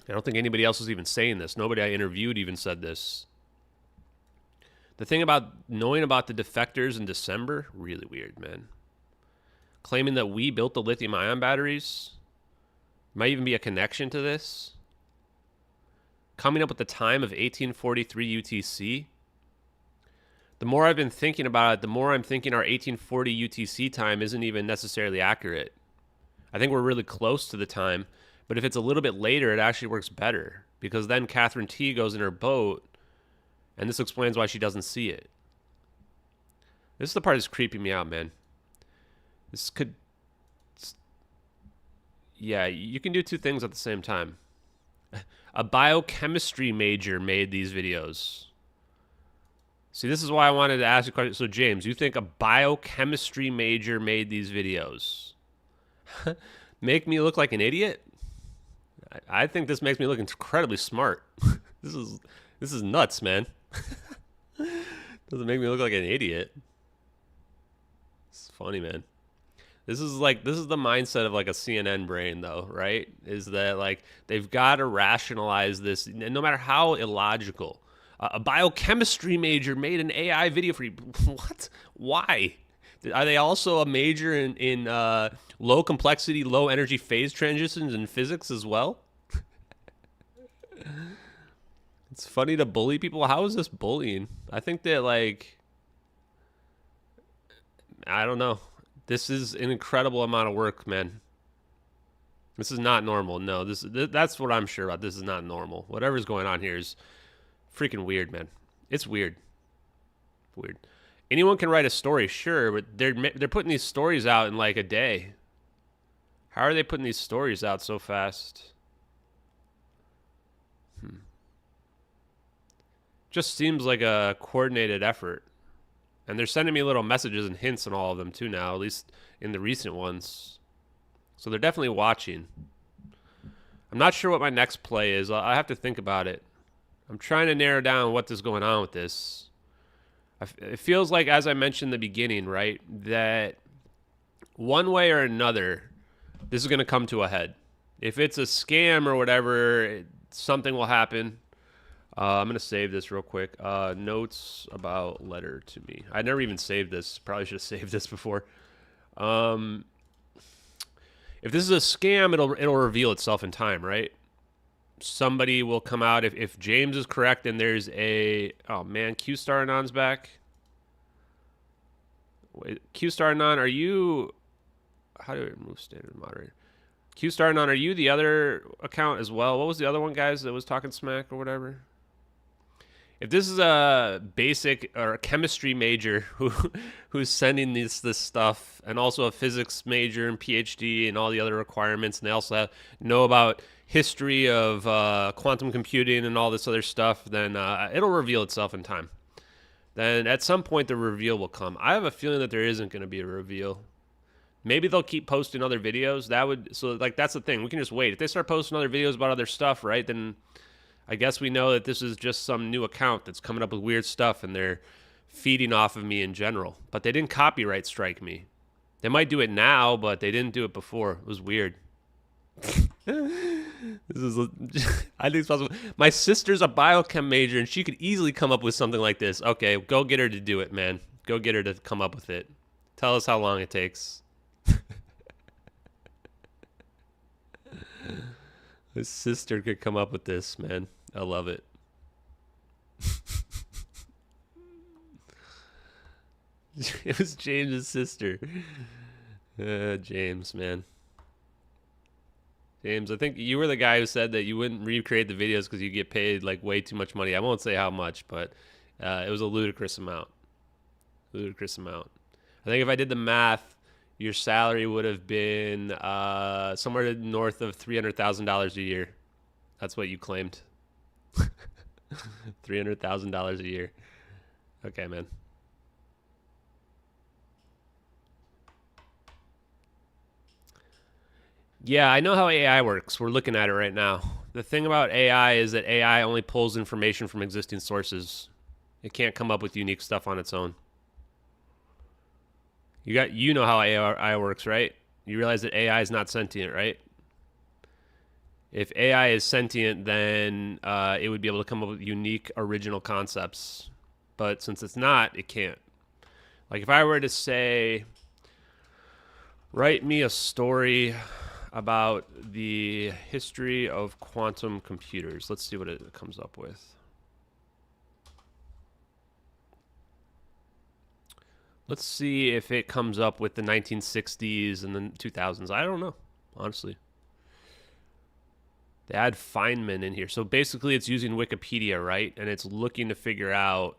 I don't think anybody else was even saying this. Nobody I interviewed even said this. The thing about knowing about the defectors in December, really weird, man. Claiming that we built the lithium-ion batteries. Might even be a connection to this. Coming up with the time of 1843 UTC. The more I've been thinking about it, the more I'm thinking our 1840 UTC time isn't even necessarily accurate. I think we're really close to the time, but if it's a little bit later, it actually works better. Because then Catherine T goes in her boat, and this explains why she doesn't see it. This is the part that's creeping me out, man. This could... Yeah, you can do two things at the same time. A biochemistry major made these videos. See, this is why I wanted to ask you a question. So, James, you think a biochemistry major made these videos? Make me look like an idiot? I think this makes me look incredibly smart. This is nuts, man. Doesn't make me look like an idiot. It's funny, man. This is the mindset of like a CNN brain, though, right? Is that like they've got to rationalize this, no matter how illogical. A biochemistry major made an AI video for you. What? Why? Are they also a major in low complexity, low energy phase transitions in physics as well? It's funny to bully people. How is this bullying? I think that I don't know. This is an incredible amount of work, man. This is not normal. No, that's what I'm sure about. This is not normal. Whatever's going on here is freaking weird, man. It's weird. Weird. Anyone can write a story, sure, but they're putting these stories out in like a day. How are they putting these stories out so fast? Just seems like a coordinated effort. And they're sending me little messages and hints on all of them too now, at least in the recent ones. So they're definitely watching. I'm not sure what my next play is. I have to think about it. I'm trying to narrow down what is going on with this. It feels like, as I mentioned in the beginning, right, that one way or another, this is going to come to a head. If it's a scam or whatever, something will happen. I'm going to save this real quick. Notes about letter to me. I never even saved this. Probably should have saved this before. If this is a scam, it'll reveal itself in time, right? Somebody will come out. If James is correct and there's a... Oh, man. Q-Star Anon's back. Wait, Q-Star Anon, are you... How do I remove standard moderator? Q-Star Anon, are you the other account as well? What was the other one, guys, that was talking smack or whatever? If this is a basic or a chemistry major who's sending this stuff, and also a physics major and PhD and all the other requirements, and they also know about history of quantum computing and all this other stuff, then it'll reveal itself in time. Then at some point the reveal will come. I have a feeling that there isn't going to be a reveal. Maybe they'll keep posting other videos. That's the thing. We can just wait. If they start posting other videos about other stuff, right, then I guess we know that this is just some new account that's coming up with weird stuff and they're feeding off of me in general. But they didn't copyright strike me. They might do it now, but they didn't do it before. It was weird. This is, I think it's possible. My sister's a biochem major and she could easily come up with something like this. Okay, go get her to do it, man. Go get her to come up with it. Tell us how long it takes. His sister could come up with this, man. I love it. It was James's sister. James, man. James, I think you were the guy who said that you wouldn't recreate the videos because you get paid like way too much money. I won't say how much, but it was a ludicrous amount. Ludicrous amount. I think if I did the math, your salary would have been somewhere north of $300,000 a year. That's what you claimed. $300,000 a year. Okay, man. Yeah, I know how AI works. We're looking at it right now. The thing about AI is that AI only pulls information from existing sources. It can't come up with unique stuff on its own. You know how AI works, right? You realize that AI is not sentient, right? If AI is sentient, then it would be able to come up with unique, original concepts. But since it's not, it can't. Like if I were to say, write me a story about the history of quantum computers. Let's see what it comes up with. Let's see if it comes up with the 1960s and the 2000s. I don't know, honestly. They add Feynman in here. So basically it's using Wikipedia, right? And it's looking to figure out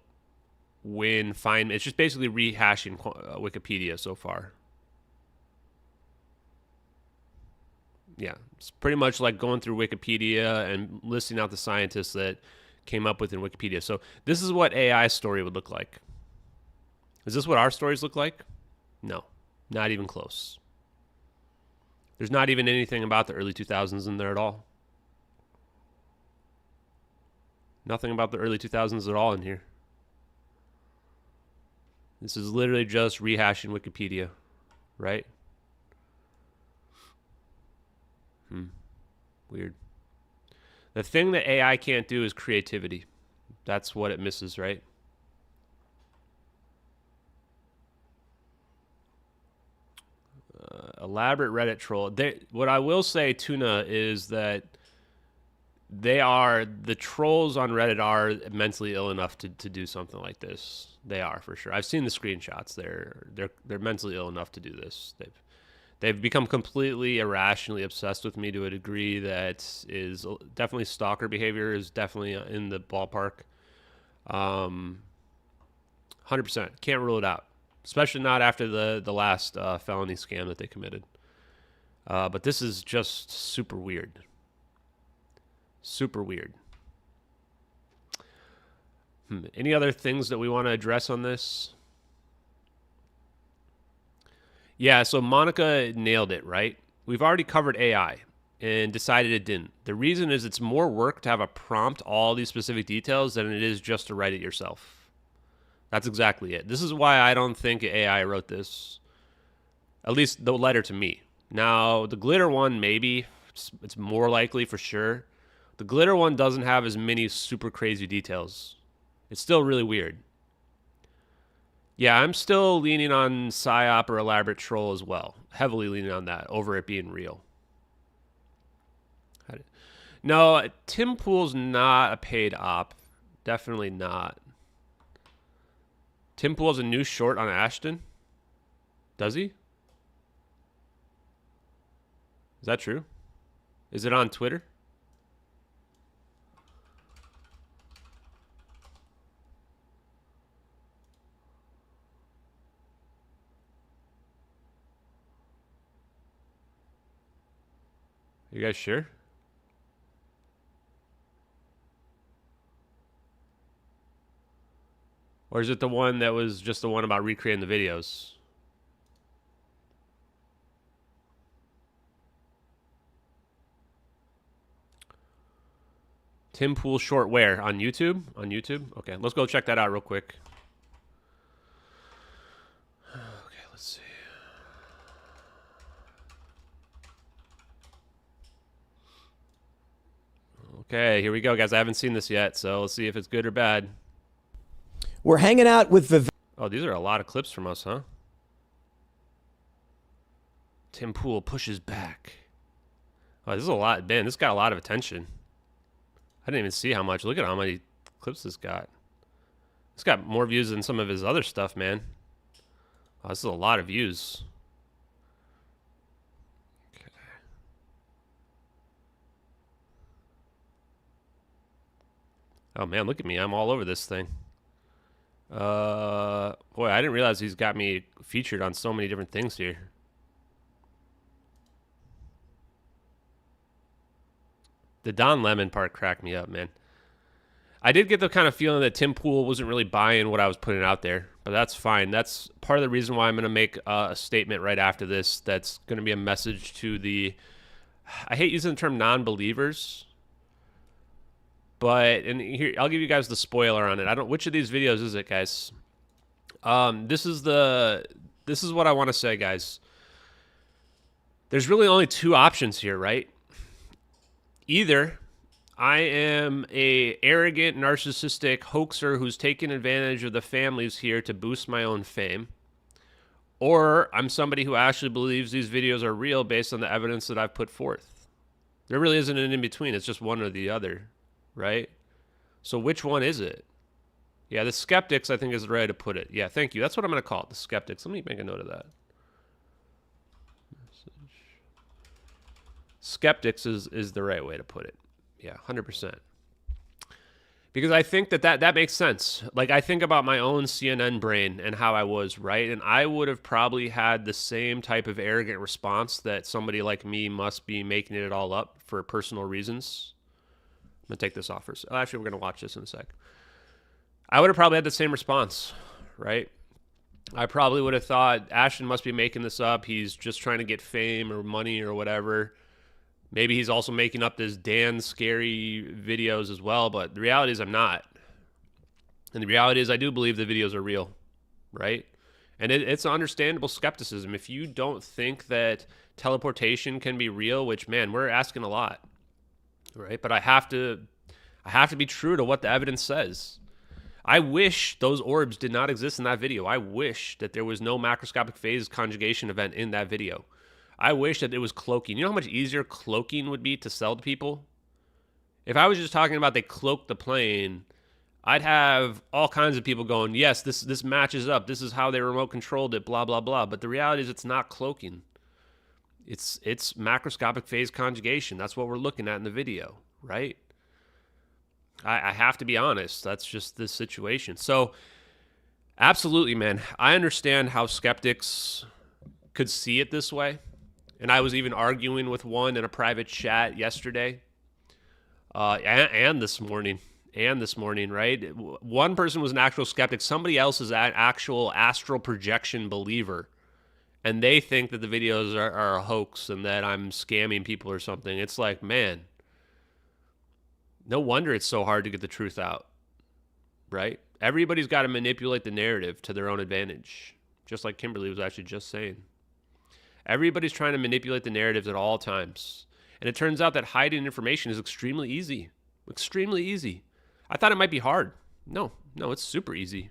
when Feynman... It's just basically rehashing Wikipedia so far. Yeah, it's pretty much like going through Wikipedia and listing out the scientists that came up with in Wikipedia. So this is what AI story would look like. Is this what our stories look like? No, not even close. There's not even anything about the early 2000s in there at all. Nothing about the early 2000s at all in here. This is literally just rehashing Wikipedia, right? Weird. The thing that AI can't do is creativity. That's what it misses, right? Elaborate Reddit troll. What I will say, Tuna, is that the trolls on Reddit are mentally ill enough to do something like this. They are, for sure. I've seen the screenshots. They're mentally ill enough to do this. They've become completely irrationally obsessed with me to a degree that is definitely stalker behavior, is definitely in the ballpark. 100%. Can't rule it out, especially not after the last felony scam that they committed. But this is just super weird. Super weird. Any other things that we want to address on this? Yeah, so Monica nailed it, right? We've already covered AI and decided it didn't. The reason is it's more work to have a prompt all these specific details than it is just to write it yourself. That's exactly it. This is why I don't think AI wrote this. At least the letter to me. Now, the glitter one, maybe. It's more likely for sure. The glitter one doesn't have as many super crazy details. It's still really weird. Yeah, I'm still leaning on PSYOP or elaborate troll as well. Heavily leaning on that over it being real. No, Tim Pool's not a paid op. Definitely not. Tim Pool's a new short on Ashton? Does he? Is that true? Is it on Twitter? You guys sure? Or is it the one that was just the one about recreating the videos? Tim Pool short where? On YouTube? On YouTube? Okay, let's go check that out real quick. Okay, let's see. Okay, here we go, guys. I haven't seen this yet, so let's see if it's good or bad. We're hanging out with the... Oh, these are a lot of clips from us, huh? Tim Pool pushes back. Oh, this is a lot. Man, this got a lot of attention. I didn't even see how much. Look at how many clips this got. It's got more views than some of his other stuff, man. Oh, this is a lot of views. Okay. Oh, man, look at me. I'm all over this thing. Boy, I didn't realize he's got me featured on so many different things here. The Don Lemon part cracked me up, man. I did get the kind of feeling that Tim Pool wasn't really buying what I was putting out there, but that's fine. That's part of the reason why I'm going to make a statement right after this that's going to be a message to the... I hate using the term non-believers, but and here I'll give you guys the spoiler on it. I don't... Which of these videos is it, guys? This is what I want to say, guys. There's really only two options here, right? Either I am a arrogant, narcissistic hoaxer who's taking advantage of the families here to boost my own fame, or I'm somebody who actually believes these videos are real based on the evidence that I've put forth. There really isn't an in-between. It's just one or the other, right? So which one is it? Yeah, the skeptics, I think, is the right way to put it. Yeah, thank you. That's what I'm going to call it, the skeptics. Let me make a note of that. Skeptics is the right way to put it. Yeah, 100%. Because I think that makes sense. Like, I think about my own CNN brain and how I was, right? And I would have probably had the same type of arrogant response that somebody like me must be making it all up for personal reasons. I'm going to take this off for a second. Actually, we're going to watch this in a sec. I would have probably had the same response, right? I probably would have thought, Ashton must be making this up. He's just trying to get fame or money or whatever. Maybe he's also making up this Dan scary videos as well, but the reality is I'm not. And the reality is I do believe the videos are real, right? And it's an understandable skepticism. If you don't think that teleportation can be real, which, man, we're asking a lot, right? But I have to be true to what the evidence says. I wish those orbs did not exist in that video. I wish that there was no macroscopic phase conjugation event in that video. I wish that it was cloaking. You know how much easier cloaking would be to sell to people? If I was just talking about they cloaked the plane, I'd have all kinds of people going, yes, this matches up. This is how they remote controlled it, blah, blah, blah. But the reality is it's not cloaking. It's macroscopic phase conjugation. That's what we're looking at in the video, right? I have to be honest. That's just the situation. So absolutely, man. I understand how skeptics could see it this way. And I was even arguing with one in a private chat yesterday and this morning. Right? One person was an actual skeptic. Somebody else is an actual astral projection believer. And they think that the videos are a hoax and that I'm scamming people or something. It's like, man, no wonder it's so hard to get the truth out, right? Everybody's got to manipulate the narrative to their own advantage, just like Kimberly was actually just saying. Everybody's trying to manipulate the narratives at all times. And it turns out that hiding information is extremely easy. Extremely easy. I thought it might be hard. No, it's super easy.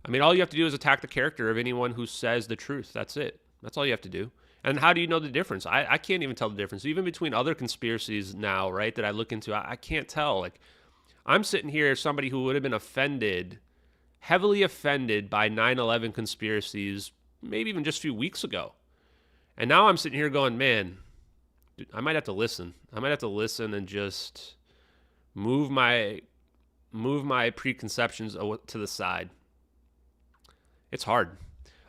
I mean, all you have to do is attack the character of anyone who says the truth. That's it. That's all you have to do. And how do you know the difference? I can't even tell the difference. Even between other conspiracies now, right, that I look into, I can't tell. Like, I'm sitting here as somebody who would have been offended, heavily offended by 9/11 conspiracies, maybe even just a few weeks ago. And now I'm sitting here going, man, dude, I might have to listen. I might have to listen and just move my preconceptions to the side. It's hard.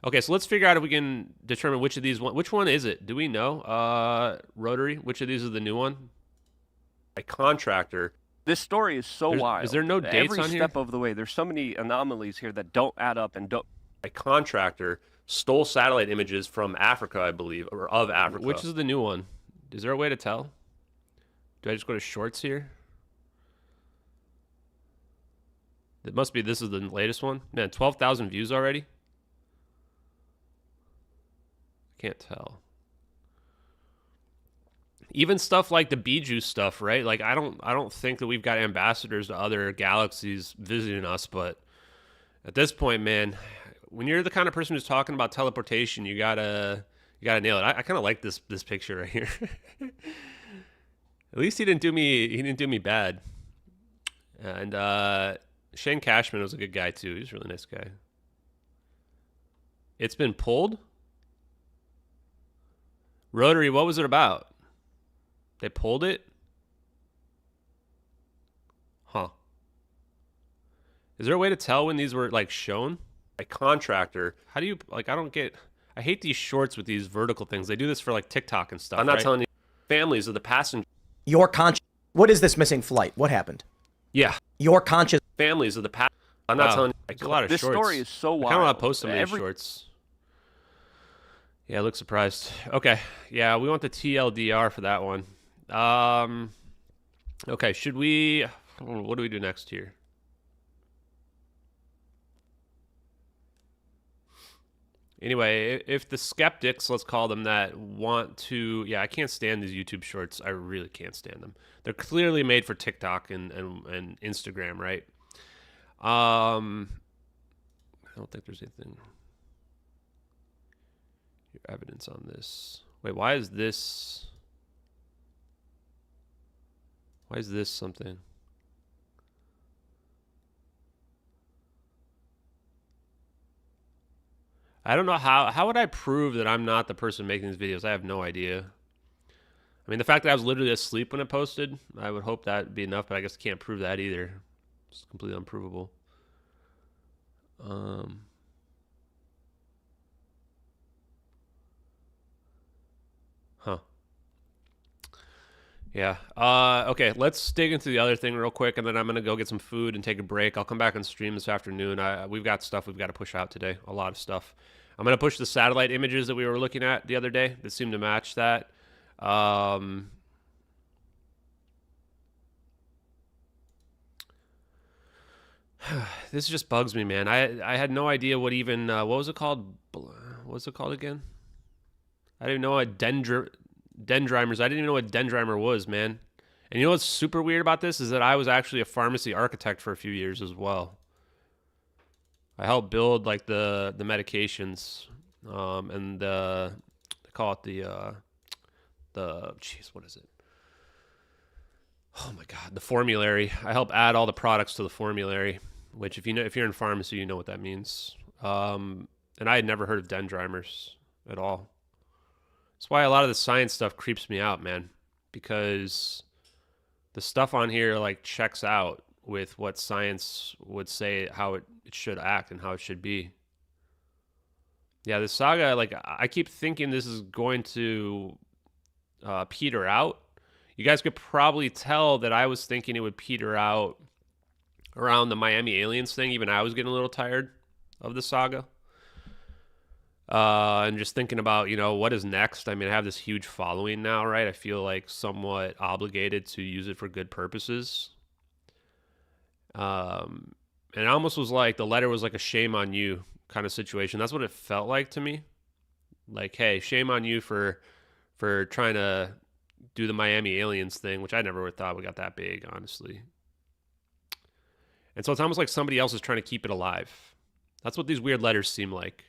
Okay, so let's figure out if we can determine which of these which one is it? Do we know? Rotary, which of these is the new one? A contractor. This story is so wild. Is there no dates on here? Every step of the way. There's so many anomalies here that don't add up and don't. A contractor stole satellite images from Africa, I believe, or of Africa. Which is the new one? Is there a way to tell? Do I just go to shorts here? It must be this is the latest one. Man, 12,000 views already? Can't tell. Even stuff like the Bijou stuff, right? Like I don't think that we've got ambassadors to other galaxies visiting us, but at this point, man, when you're the kind of person who's talking about teleportation, you gotta nail it. I kind of like this picture right here. At least he didn't do me bad. And Shane Cashman was a good guy too. He's a really nice guy. It's been pulled. Rotary, what was it about? They pulled it? Huh. Is there a way to tell when these were, like, shown? A contractor. How do you, like, I hate these shorts with these vertical things. They do this for, like, TikTok and stuff. I'm not telling you. Families of the passengers. Your conscious. What is this missing flight? What happened? Yeah. Your conscious. Families of the passengers. I'm not telling you. Like, a lot of this shorts. Story is so wild. I kind of want to post some of these shorts. Yeah, I look surprised. Okay. Yeah, we want the TLDR for that one. Okay, should we... What do we do next here? Anyway, if the skeptics, let's call them that, want to... Yeah, I can't stand these YouTube shorts. I really can't stand them. They're clearly made for TikTok and Instagram, right? I don't think there's anything... evidence on this. Wait, why is this something? I don't know how would I prove that I'm not the person making these videos? I have no idea. I mean, the fact that I was literally asleep when it posted, I would hope that would be enough, but I guess I can't prove that either. It's completely unprovable. Huh. Yeah. Okay, let's dig into the other thing real quick, and then I'm going to go get some food and take a break. I'll come back and stream this afternoon. We've got stuff we've got to push out today, a lot of stuff. I'm going to push the satellite images that we were looking at the other day that seem to match that. This just bugs me, man. I had no idea what even, what was it called? What was it called again? I didn't even know what dendrimers. I didn't even know what dendrimer was, man. And you know what's super weird about this is that I was actually a pharmacy architect for a few years as well. I helped build like the medications, and they call it the jeez, what is it? Oh my God, the formulary. I help add all the products to the formulary, which if you're in pharmacy, you know what that means. And I had never heard of dendrimers at all. That's why a lot of the science stuff creeps me out, man, because the stuff on here like checks out with what science would say how it should act and how it should be. Yeah, this saga, like I keep thinking this is going to peter out. You guys could probably tell that I was thinking it would peter out around the Miami aliens thing. Even I was getting a little tired of the saga. And just thinking about, what is next? I mean, I have this huge following now, right? I feel like somewhat obligated to use it for good purposes. And it almost was like the letter was like a shame on you kind of situation. That's what it felt like to me. Like, hey, shame on you for trying to do the Miami aliens thing, which I never would have thought we got that big, honestly. And so it's almost like somebody else is trying to keep it alive. That's what these weird letters seem like.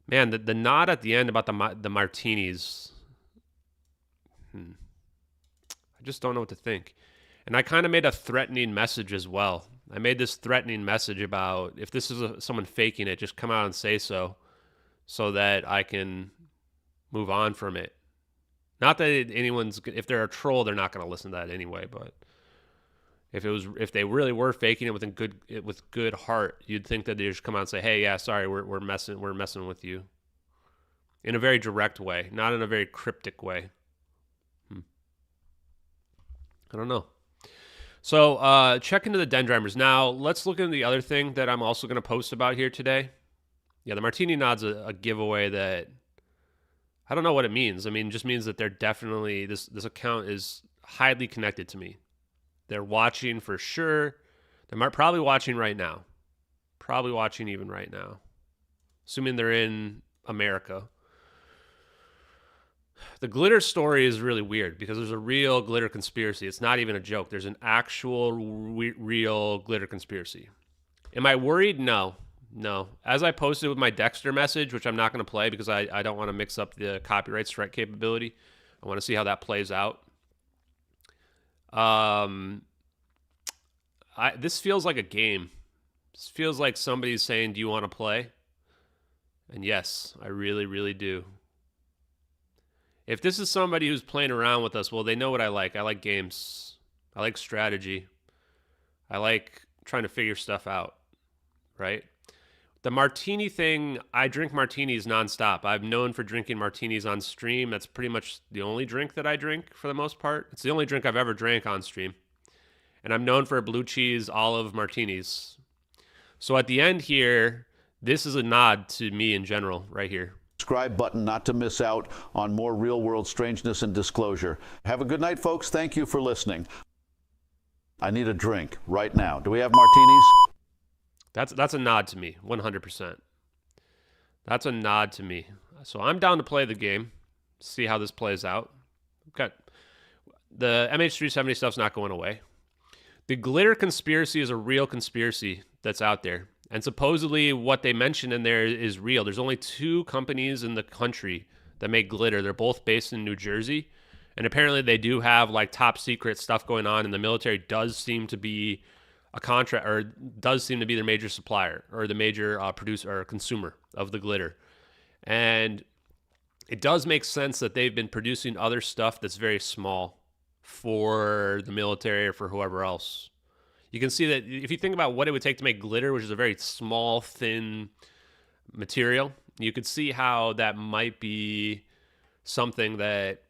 Man, the nod at the end about the martinis. I just don't know what to think. And I kind of made a threatening message as well. I made this threatening message about if this is someone faking it, just come out and say so that I can move on from it. Not that if they're a troll, they're not going to listen to that anyway. But if they really were faking it with good heart, you'd think that they just come out and say, "Hey, yeah, sorry, we're messing with you," in a very direct way, not in a very cryptic way. I don't know. So check into the dendrimers. Now let's look into the other thing that I'm also going to post about here today. Yeah, the martini nod's a giveaway that I don't know what it means. I mean, it just means that they're definitely, this account is highly connected to me. They're watching for sure. They're probably watching right now. Probably watching even right now. Assuming they're in America. The glitter story is really weird because there's a real glitter conspiracy. It's not even a joke. There's an actual real glitter conspiracy. Am I worried? No. As I posted with my Dexter message, which I'm not going to play because I don't want to mix up the copyright strike capability. I want to see how that plays out. This feels like a game. This feels like somebody's saying, "Do you want to play?" And yes, I really, really do. If this is somebody who's playing around with us, well, they know what I like. I like games. I like strategy. I like trying to figure stuff out, right? The martini thing, I drink martinis nonstop. I'm known for drinking martinis on stream. That's pretty much the only drink that I drink for the most part. It's the only drink I've ever drank on stream. And I'm known for blue cheese olive martinis. So at the end here, this is a nod to me in general right here. Subscribe button not to miss out on more real-world strangeness and disclosure. Have a good night, folks. Thank you for listening. I need a drink right now. Do we have martinis? That's a nod to me, 100%. That's a nod to me. So I'm down to play the game, see how this plays out. Okay. The MH370 stuff's not going away. The glitter conspiracy is a real conspiracy that's out there. And supposedly what they mention in there is real. There's only 2 companies in the country that make glitter. They're both based in New Jersey. And apparently they do have like top secret stuff going on, and the military does seem to be a contract, or does seem to be their major supplier or the major producer or consumer of the glitter. And it does make sense that they've been producing other stuff that's very small for the military or for whoever else. You can see that if you think about what it would take to make glitter, which is a very small, thin material, you could see how that might be something that,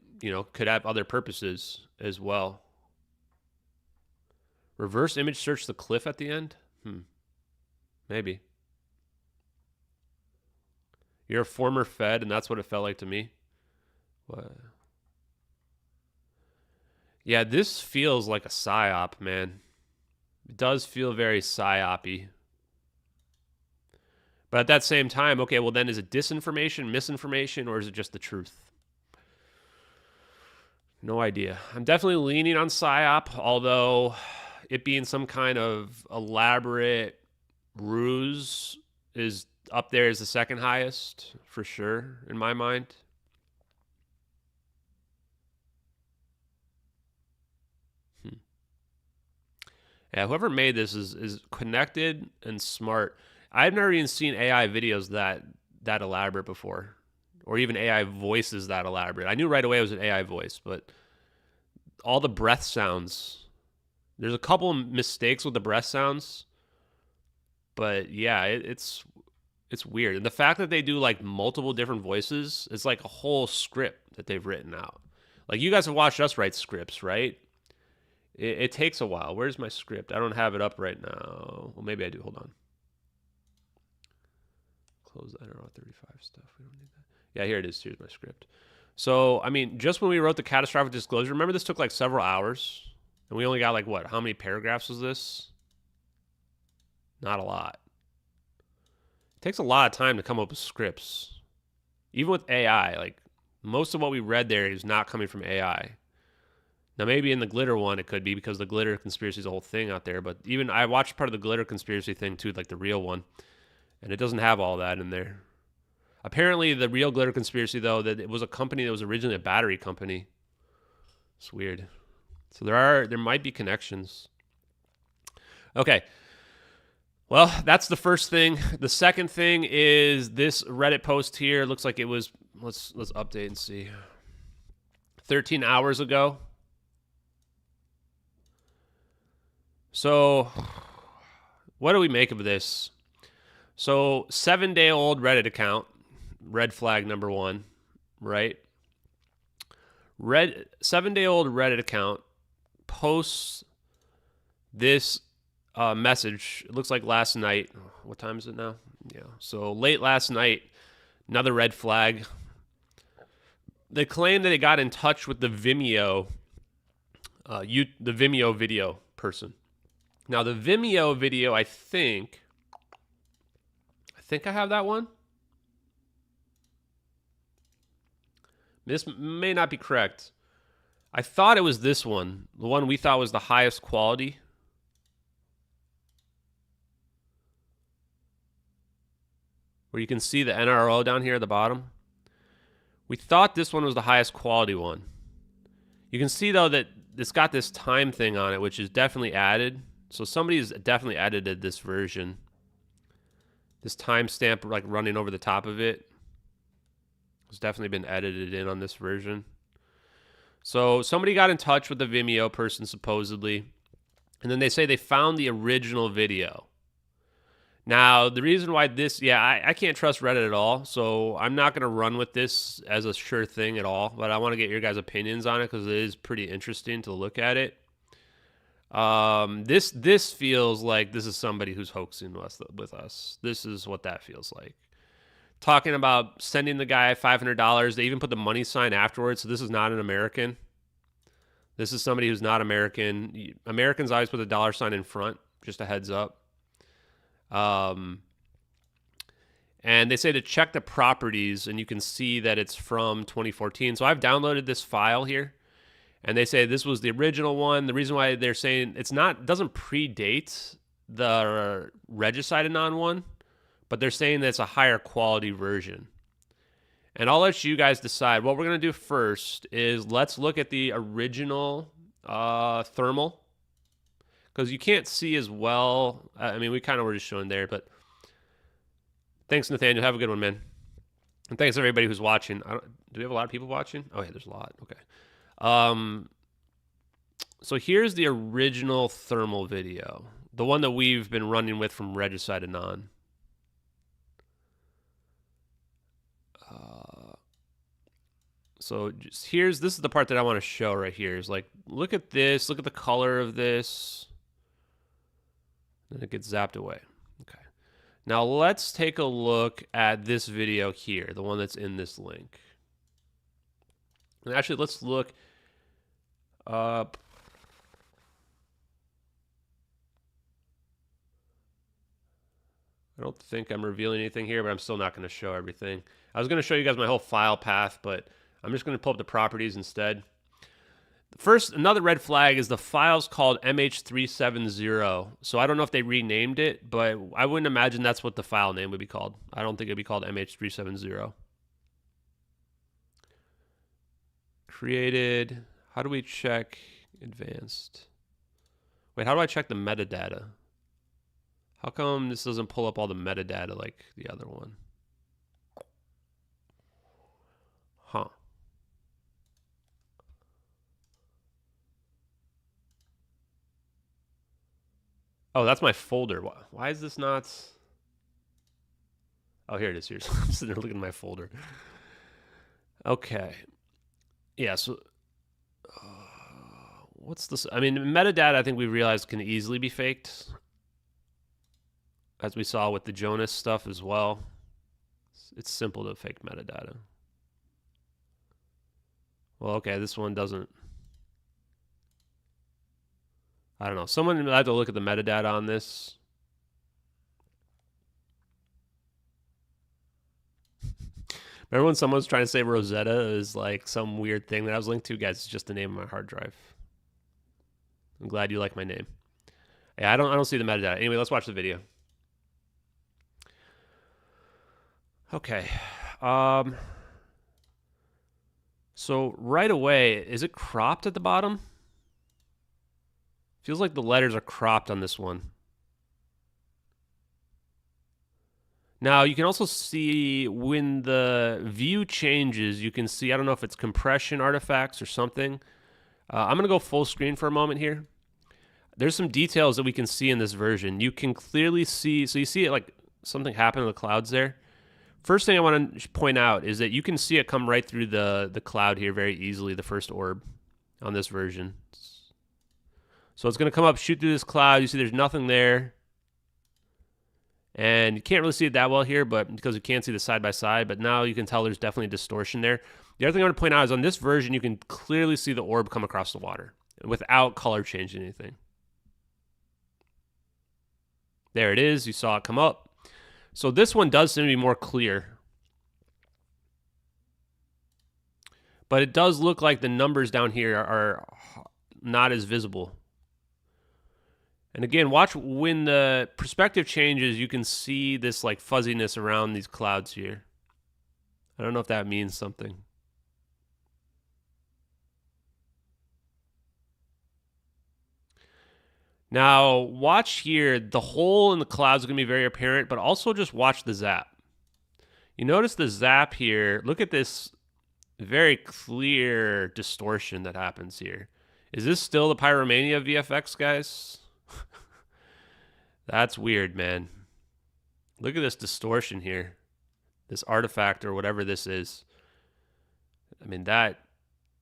could have other purposes as well. Reverse image search the cliff at the end? Maybe. You're a former Fed, and that's what it felt like to me. What? Yeah, this feels like a psyop, man. It does feel very psyop-y. But at that same time, okay, well then is it disinformation, misinformation, or is it just the truth? No idea. I'm definitely leaning on psyop, although it being some kind of elaborate ruse is up there as the second highest, for sure, in my mind. Yeah, whoever made this is connected and smart. I've never even seen AI videos that elaborate before, or even AI voices that elaborate. I knew right away it was an AI voice, but all the breath sounds. There's a couple mistakes with the breath sounds, but yeah, it's weird. And the fact that they do like multiple different voices, it's like a whole script that they've written out. Like you guys have watched us write scripts, right? It takes a while. Where's my script? I don't have it up right now. Well, maybe I do. Hold on. Close that R 35 stuff. We don't need that. Yeah, here it is. Here's my script. So, I mean, just when we wrote the catastrophic disclosure, remember this took like several hours? And we only got like what? How many paragraphs was this? Not a lot. It takes a lot of time to come up with scripts. Even with AI, like most of what we read there is not coming from AI. Now, maybe in the glitter one, it could be because the glitter conspiracy is a whole thing out there. But even I watched part of the glitter conspiracy thing too, like the real one. And it doesn't have all that in there. Apparently, the real glitter conspiracy, though, that it was a company that was originally a battery company. It's weird. So there might be connections. Okay. Well, that's the first thing. The second thing is this Reddit post here. It looks like it was, let's update and see. 13 hours ago. So, what do we make of this? So, 7-day-old Reddit account, red flag number 1, right? 7-day-old Reddit account posts this message. It looks like last night. What time is it now? Yeah, so late last night, another red flag. They claim that they got in touch with the Vimeo, the Vimeo video person. Now, the Vimeo video, I think I have that one. This may not be correct. I thought it was this one, the one we thought was the highest quality. Where you can see the NRO down here at the bottom. We thought this one was the highest quality one. You can see, though, that it's got this time thing on it, which is definitely added. So somebody's definitely edited this version. This timestamp like running over the top of it has definitely been edited in on this version. So somebody got in touch with the Vimeo person supposedly, and then they say they found the original video. Now, the reason why this, I can't trust Reddit at all, so I'm not going to run with this as a sure thing at all, but I want to get your guys' opinions on it because it is pretty interesting to look at it. This feels like this is somebody who's hoaxing with us. This is what that feels like. Talking about sending the guy $500. They even put the money sign afterwards. So this is not an American. This is somebody who's not American. Americans always put a dollar sign in front. Just a heads up. And they say to check the properties, and you can see that it's from 2014. So I've downloaded this file here. And they say this was the original one. The reason why they're saying doesn't predate the Regicide Anon one, but they're saying that it's a higher quality version. And I'll let you guys decide. What we're going to do first is let's look at the original thermal, because you can't see as well. I mean, we kind of were just showing there, but thanks, Nathaniel. Have a good one, man. And thanks everybody who's watching. Do we have a lot of people watching? Oh, yeah, there's a lot. Okay. So here's the original thermal video, the one that we've been running with from Regicide Anon. So this is the part that I want to show right here. Is like, look at this, look at the color of this. Then it gets zapped away. Okay. Now let's take a look at this video here, the one that's in this link. And actually, let's look up. I don't think I'm revealing anything here, but I'm still not going to show everything. I was going to show you guys my whole file path, but I'm just going to pull up the properties instead. First, another red flag is the file's called MH370. So I don't know if they renamed it, but I wouldn't imagine that's what the file name would be called. I don't think it'd be called MH370. Created. How do we check advanced? Wait, how do I check the metadata? How come this doesn't pull up all the metadata like the other one? Huh. Oh, that's my folder. Why is this not... Oh, here it is. Here's I'm sitting there looking at my folder. Okay. Yeah, so... what's this? I mean, metadata, I think we realized, can easily be faked. As we saw with the Jonas stuff as well. It's simple to fake metadata. Well, okay, this one doesn't... I don't know. Someone will have to look at the metadata on this. Remember when someone was trying to say Rosetta is like some weird thing that I was linked to? Guys, it's just the name of my hard drive. I'm glad you like my name. Yeah, I don't see the metadata. Anyway, let's watch the video. Okay. So right away, is it cropped at the bottom? Feels like the letters are cropped on this one. Now, you can also see when the view changes, you can see, I don't know if it's compression artifacts or something. I'm going to go full screen for a moment here. There's some details that we can see in this version. You can clearly see, so you see it like something happened in the clouds there. First thing I want to point out is that you can see it come right through the cloud here very easily, the first orb on this version. So it's going to come up, shoot through this cloud. You see there's nothing there. And you can't really see it that well here, but because you can't see the side by side, but now you can tell there's definitely a distortion there. The other thing I want to point out is on this version, you can clearly see the orb come across the water without color changing anything. There it is. You saw it come up. So this one does seem to be more clear. But it does look like the numbers down here are not as visible. And again, watch when the perspective changes, you can see this like fuzziness around these clouds here. I don't know if that means something. Now, watch here. The hole in the clouds is going to be very apparent, but also just watch the zap. You notice the zap here. Look at this very clear distortion that happens here. Is this still the Pyromania VFX, guys? That's weird, man. Look at this distortion here. This artifact or whatever this is. I mean,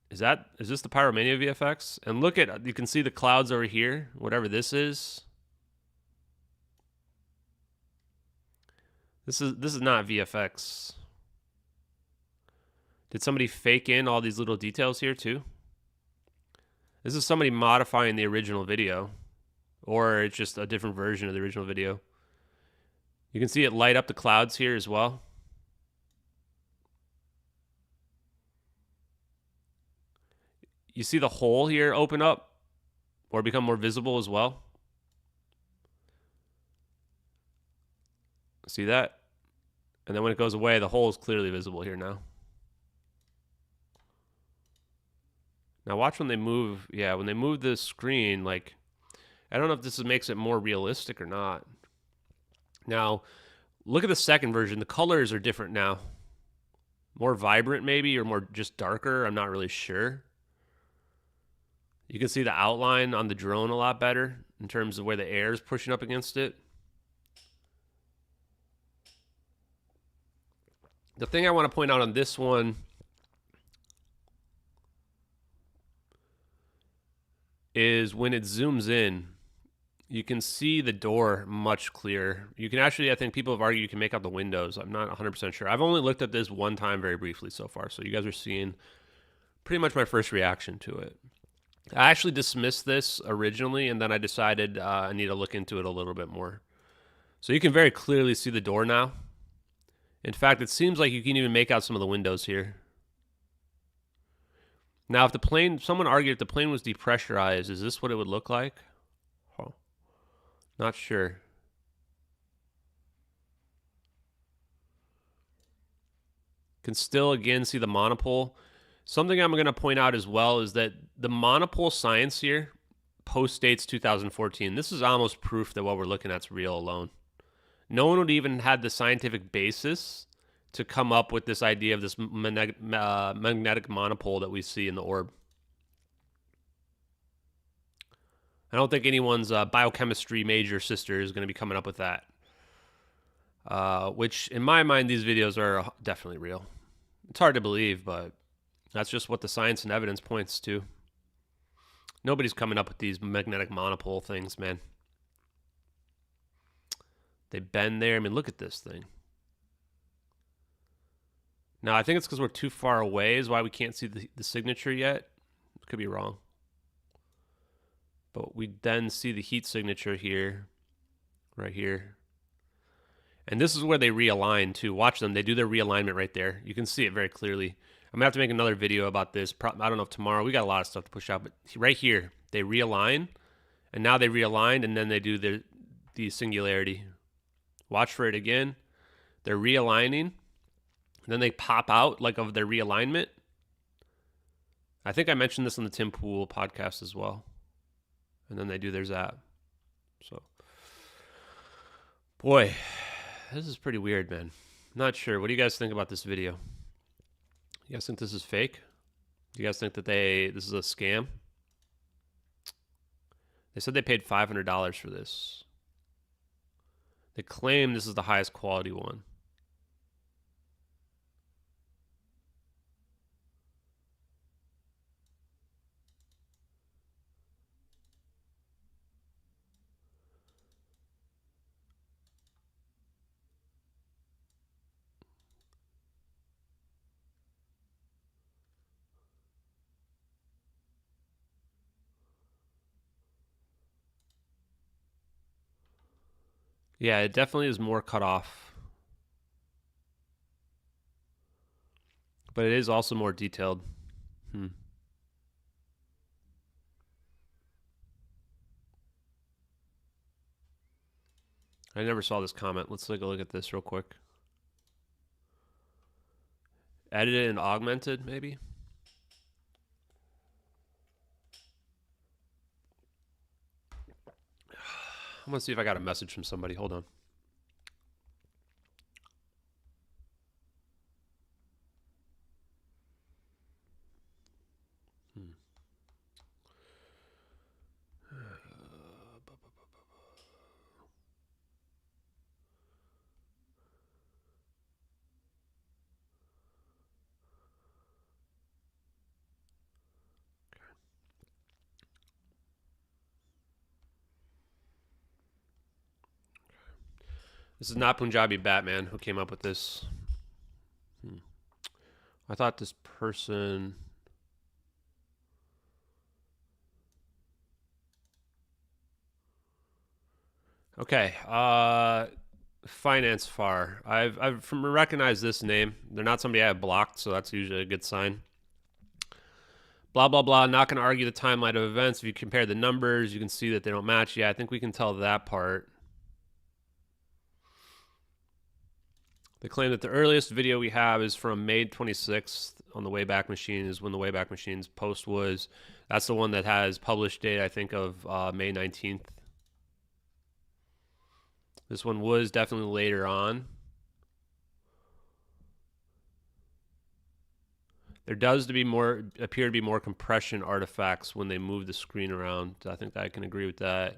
is this the Pyromania VFX? And look at, you can see the clouds over here, whatever this is. This is not VFX. Did somebody fake in all these little details here too? This is somebody modifying the original video. Or it's just a different version of the original video. You can see it light up the clouds here as well. You see the hole here open up or become more visible as well. See that? And then when it goes away, the hole is clearly visible here now. Now watch when they move. Yeah, when they move the screen, like, I don't know if this makes it more realistic or not. Now, look at the second version. The colors are different now. More vibrant maybe, or more just darker. I'm not really sure. You can see the outline on the drone a lot better in terms of where the air is pushing up against it. The thing I want to point out on this one is when it zooms in, you can see the door much clearer. You can actually, I think people have argued you can make out the windows. I'm not 100% sure. I've only looked at this one time very briefly so far, so you guys are seeing pretty much my first reaction to it. I actually dismissed this originally, and then I decided I need to look into it a little bit more. So you can very clearly see the door now. In fact, it seems like you can even make out some of the windows here. Now, if the plane, someone argued if the plane was depressurized, is this what it would look like? Oh, not sure. Can still, again, see the monopole. Something I'm going to point out as well is that the monopole science here post dates 2014. This is almost proof that what we're looking at is real alone. No one would even had the scientific basis to come up with this idea of this magnetic monopole that we see in the orb. I don't think anyone's biochemistry major sister is going to be coming up with that. Which, in my mind, these videos are definitely real. It's hard to believe, but that's just what the science and evidence points to. Nobody's coming up with these magnetic monopole things, man. They bend there. I mean, look at this thing. Now, I think it's because we're too far away is why we can't see the signature yet. Could be wrong. But we then see the heat signature here, right here. And this is where they realign too. Watch them. They do their realignment right there. You can see it very clearly. I'm going to have to make another video about this. I don't know if tomorrow. We got a lot of stuff to push out. But right here, they realign. And now they realigned, and then they do the singularity. Watch for it again. They're realigning. And then they pop out like of their realignment. I think I mentioned this on the Tim Pool podcast as well. And then they do their zap. So, boy, this is pretty weird, man. Not sure. What do you guys think about this video? You guys think this is fake? Do you guys think that this is a scam? They said they paid $500 for this. They claim this is the highest quality one. Yeah, it definitely is more cut off. But it is also more detailed. I never saw this comment. Let's take a look at this real quick. Edited and augmented, maybe? I'm going to see if I got a message from somebody. Hold on. This is not Punjabi Batman who came up with this. I thought this person... Okay, Finance Far. I've recognized this name. They're not somebody I have blocked, so that's usually a good sign. Blah, blah, blah. Not going to argue the timeline of events. If you compare the numbers, you can see that they don't match. Yeah, I think we can tell that part. They claim that the earliest video we have is from May 26th on the Wayback Machine, is when the Wayback Machine's post was. That's the one that has published date, I think, of May 19th. This one was definitely later on. There does appear to be more compression artifacts when they move the screen around. I think that I can agree with that.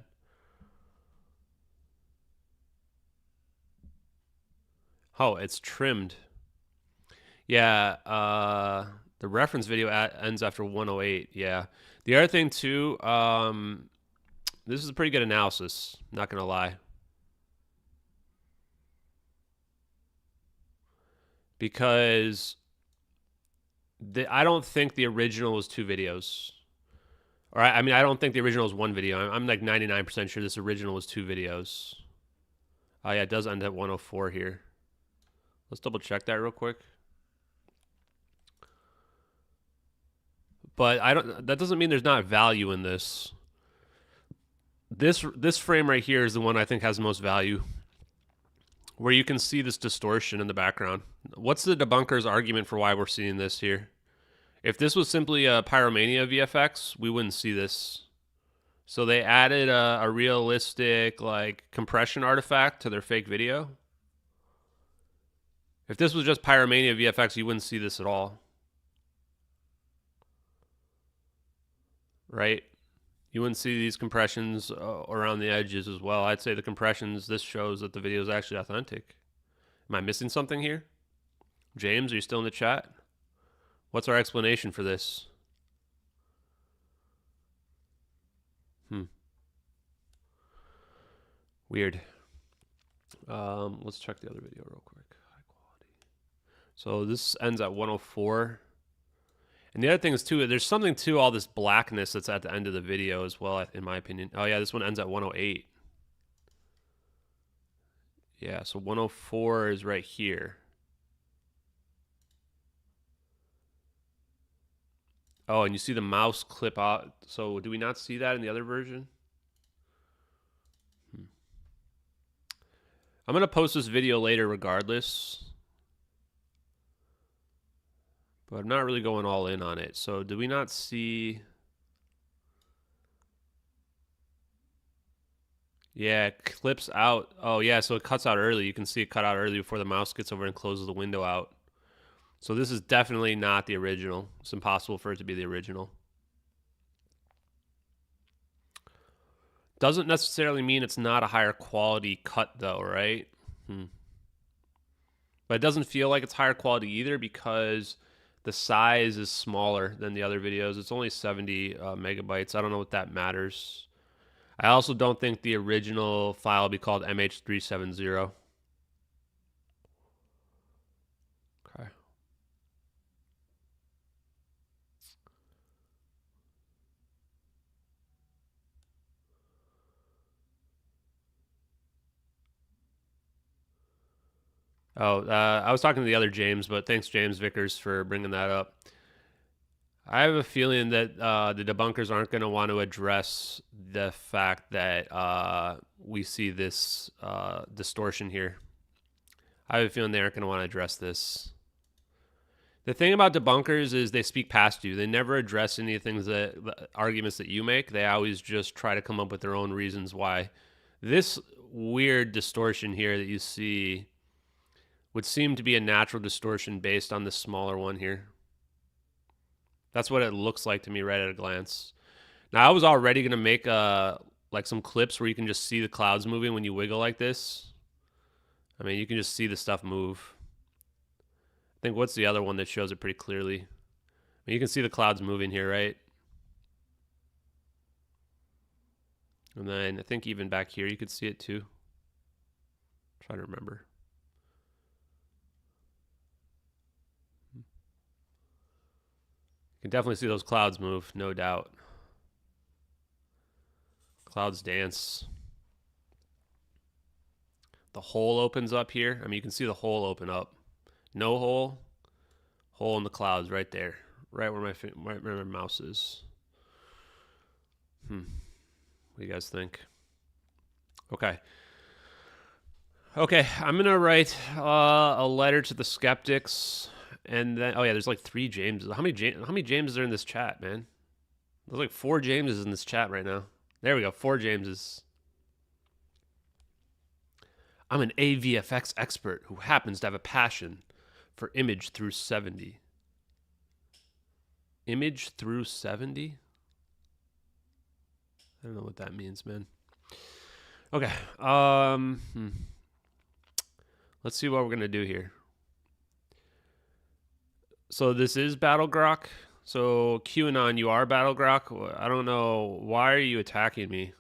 Oh, it's trimmed. Yeah, the reference video ends after 108. Yeah. The other thing, too, this is a pretty good analysis, not going to lie. Because I don't think the original was 2 videos. Or I mean, I don't think the original was 1 video. I'm like 99% sure this original was 2 videos. Oh, yeah, it does end at 104 here. Let's double check that real quick. But that doesn't mean there's not value in this. This frame right here is the one I think has the most value, where you can see this distortion in the background. What's the debunker's argument for why we're seeing this here? If this was simply a Pyromania VFX, we wouldn't see this. So they added a realistic like compression artifact to their fake video. If this was just Pyromania VFX, you wouldn't see this at all. Right? You wouldn't see these compressions around the edges as well. I'd say the compressions, this shows that the video is actually authentic. Am I missing something here? James, are you still in the chat? What's our explanation for this? Weird. Let's check the other video real quick. High quality. So this ends at 104. And the other thing is, too, there's something to all this blackness that's at the end of the video as well, in my opinion. Oh, yeah, this one ends at 108. Yeah, so 104 is right here. Oh, and you see the mouse clip out. So do we not see that in the other version? I'm going to post this video later regardless. But I'm not really going all in on it. So do we not see... Yeah, it clips out. Oh, yeah, so it cuts out early. You can see it cut out early before the mouse gets over and closes the window out. So this is definitely not the original. It's impossible for it to be the original. Doesn't necessarily mean it's not a higher quality cut, though, right? But it doesn't feel like it's higher quality either because the size is smaller than the other videos. It's only 70 megabytes. I don't know what that matters. I also don't think the original file will be called MH370. Okay. Oh, I was talking to the other James, but thanks, James Vickers, for bringing that up. I have a feeling that the debunkers aren't going to want to address the fact that we see this distortion here. I have a feeling they aren't going to want to address this. The thing about debunkers is they speak past you. They never address any of the things the arguments that you make. They always just try to come up with their own reasons why. This weird distortion here that you see would seem to be a natural distortion based on the smaller one here. That's what it looks like to me right at a glance. Now, I was already going to make like some clips where you can just see the clouds moving when you wiggle like this. I mean, you can just see the stuff move. I think what's the other one that shows it pretty clearly? I mean, you can see the clouds moving here, right? And then I think even back here you could see it too. I'm trying to remember. You can definitely see those clouds move, no doubt. Clouds dance. The hole opens up here. I mean, you can see the hole open up. No hole. Hole in the clouds right there. Right where my mouse is. What do you guys think? Okay. Okay, I'm going to write a letter to the skeptics. And then, oh yeah, there's like 3 Jameses. How many Jameses are in this chat, man? There's like 4 Jameses in this chat right now. There we go, 4 Jameses. I'm an AVFX expert who happens to have a passion for image through 70. Image through 70? I don't know what that means, man. Okay. Let's see what we're going to do here. So this is Battle Grok. So QAnon, you are Battle Grok. I don't know. Why are you attacking me?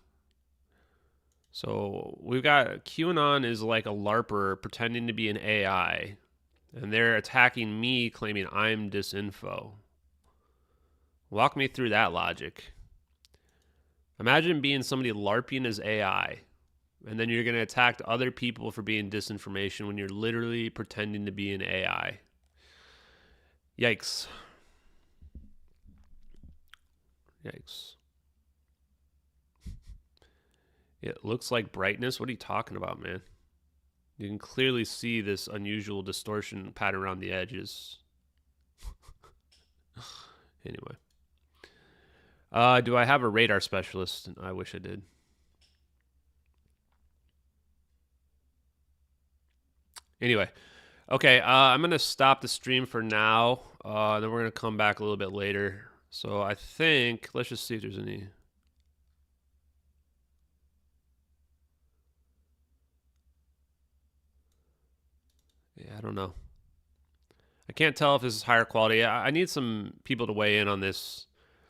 So we've got QAnon is like a LARPer pretending to be an AI. And they're attacking me claiming I'm disinfo. Walk me through that logic. Imagine being somebody LARPing as AI. And then you're going to attack other people for being disinformation when you're literally pretending to be an AI. Yikes. Yikes. It looks like brightness. What are you talking about, man? You can clearly see this unusual distortion pattern around the edges. Anyway. Do I have a radar specialist? I wish I did. Anyway, okay, I'm going to stop the stream for now. Then we're going to come back a little bit later. So I think, let's just see if there's any. Yeah, I don't know. I can't tell if this is higher quality. I need some people to weigh in on this.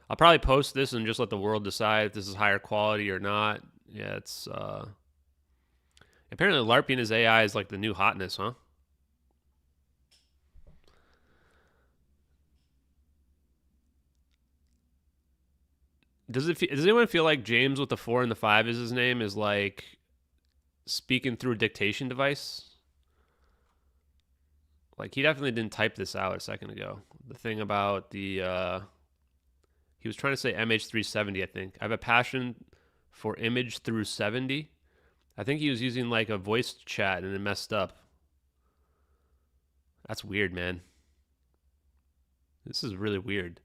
I'll probably post this and just let the world decide if this is higher quality or not. Yeah, it's apparently LARPing his AI is like the new hotness, huh? Does anyone feel like James with the 4 and the 5 is his name is like speaking through a dictation device? Like, he definitely didn't type this out a second ago. The thing about the he was trying to say MH370, I think. I have a passion for image through 70. I think he was using like a voice chat and it messed up. That's weird, man. This is really weird.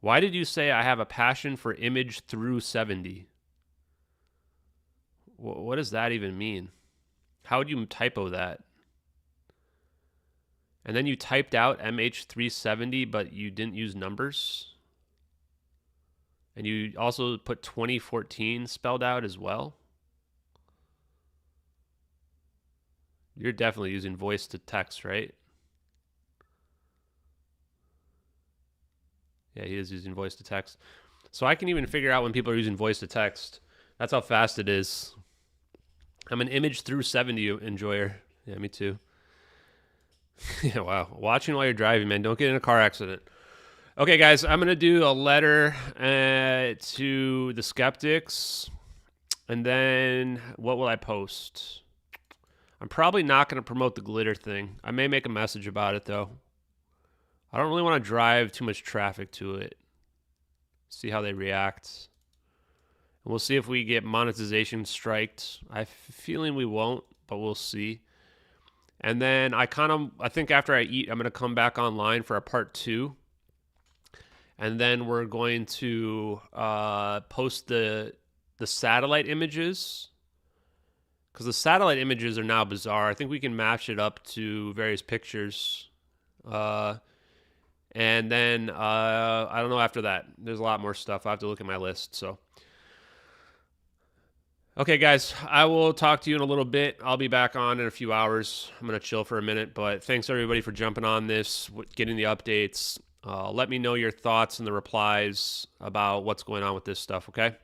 Why did you say I have a passion for image through 70? What does that even mean? How would you typo that? And then you typed out MH370, but you didn't use numbers? And you also put 2014 spelled out as well? You're definitely using voice to text, right? Yeah, he is using voice to text. So I can even figure out when people are using voice to text. That's how fast it is. I'm an image through 70 enjoyer. Yeah, me too. Yeah, wow. Watching while you're driving, man. Don't get in a car accident. Okay, guys, I'm going to do a letter to the skeptics. And then what will I post? I'm probably not going to promote the glitter thing. I may make a message about it, though. I don't really want to drive too much traffic to it. See how they react. And we'll see if we get monetization striked. I have a feeling we won't, but we'll see. And then I think after I eat, I'm going to come back online for a part 2. And then we're going to post the satellite images. Because the satellite images are now bizarre. I think we can match it up to various pictures. And then, I don't know after that. There's a lot more stuff. I have to look at my list, so. Okay, guys, I will talk to you in a little bit. I'll be back on in a few hours. I'm going to chill for a minute, but thanks, everybody, for jumping on this, getting the updates. Let me know your thoughts and the replies about what's going on with this stuff, okay?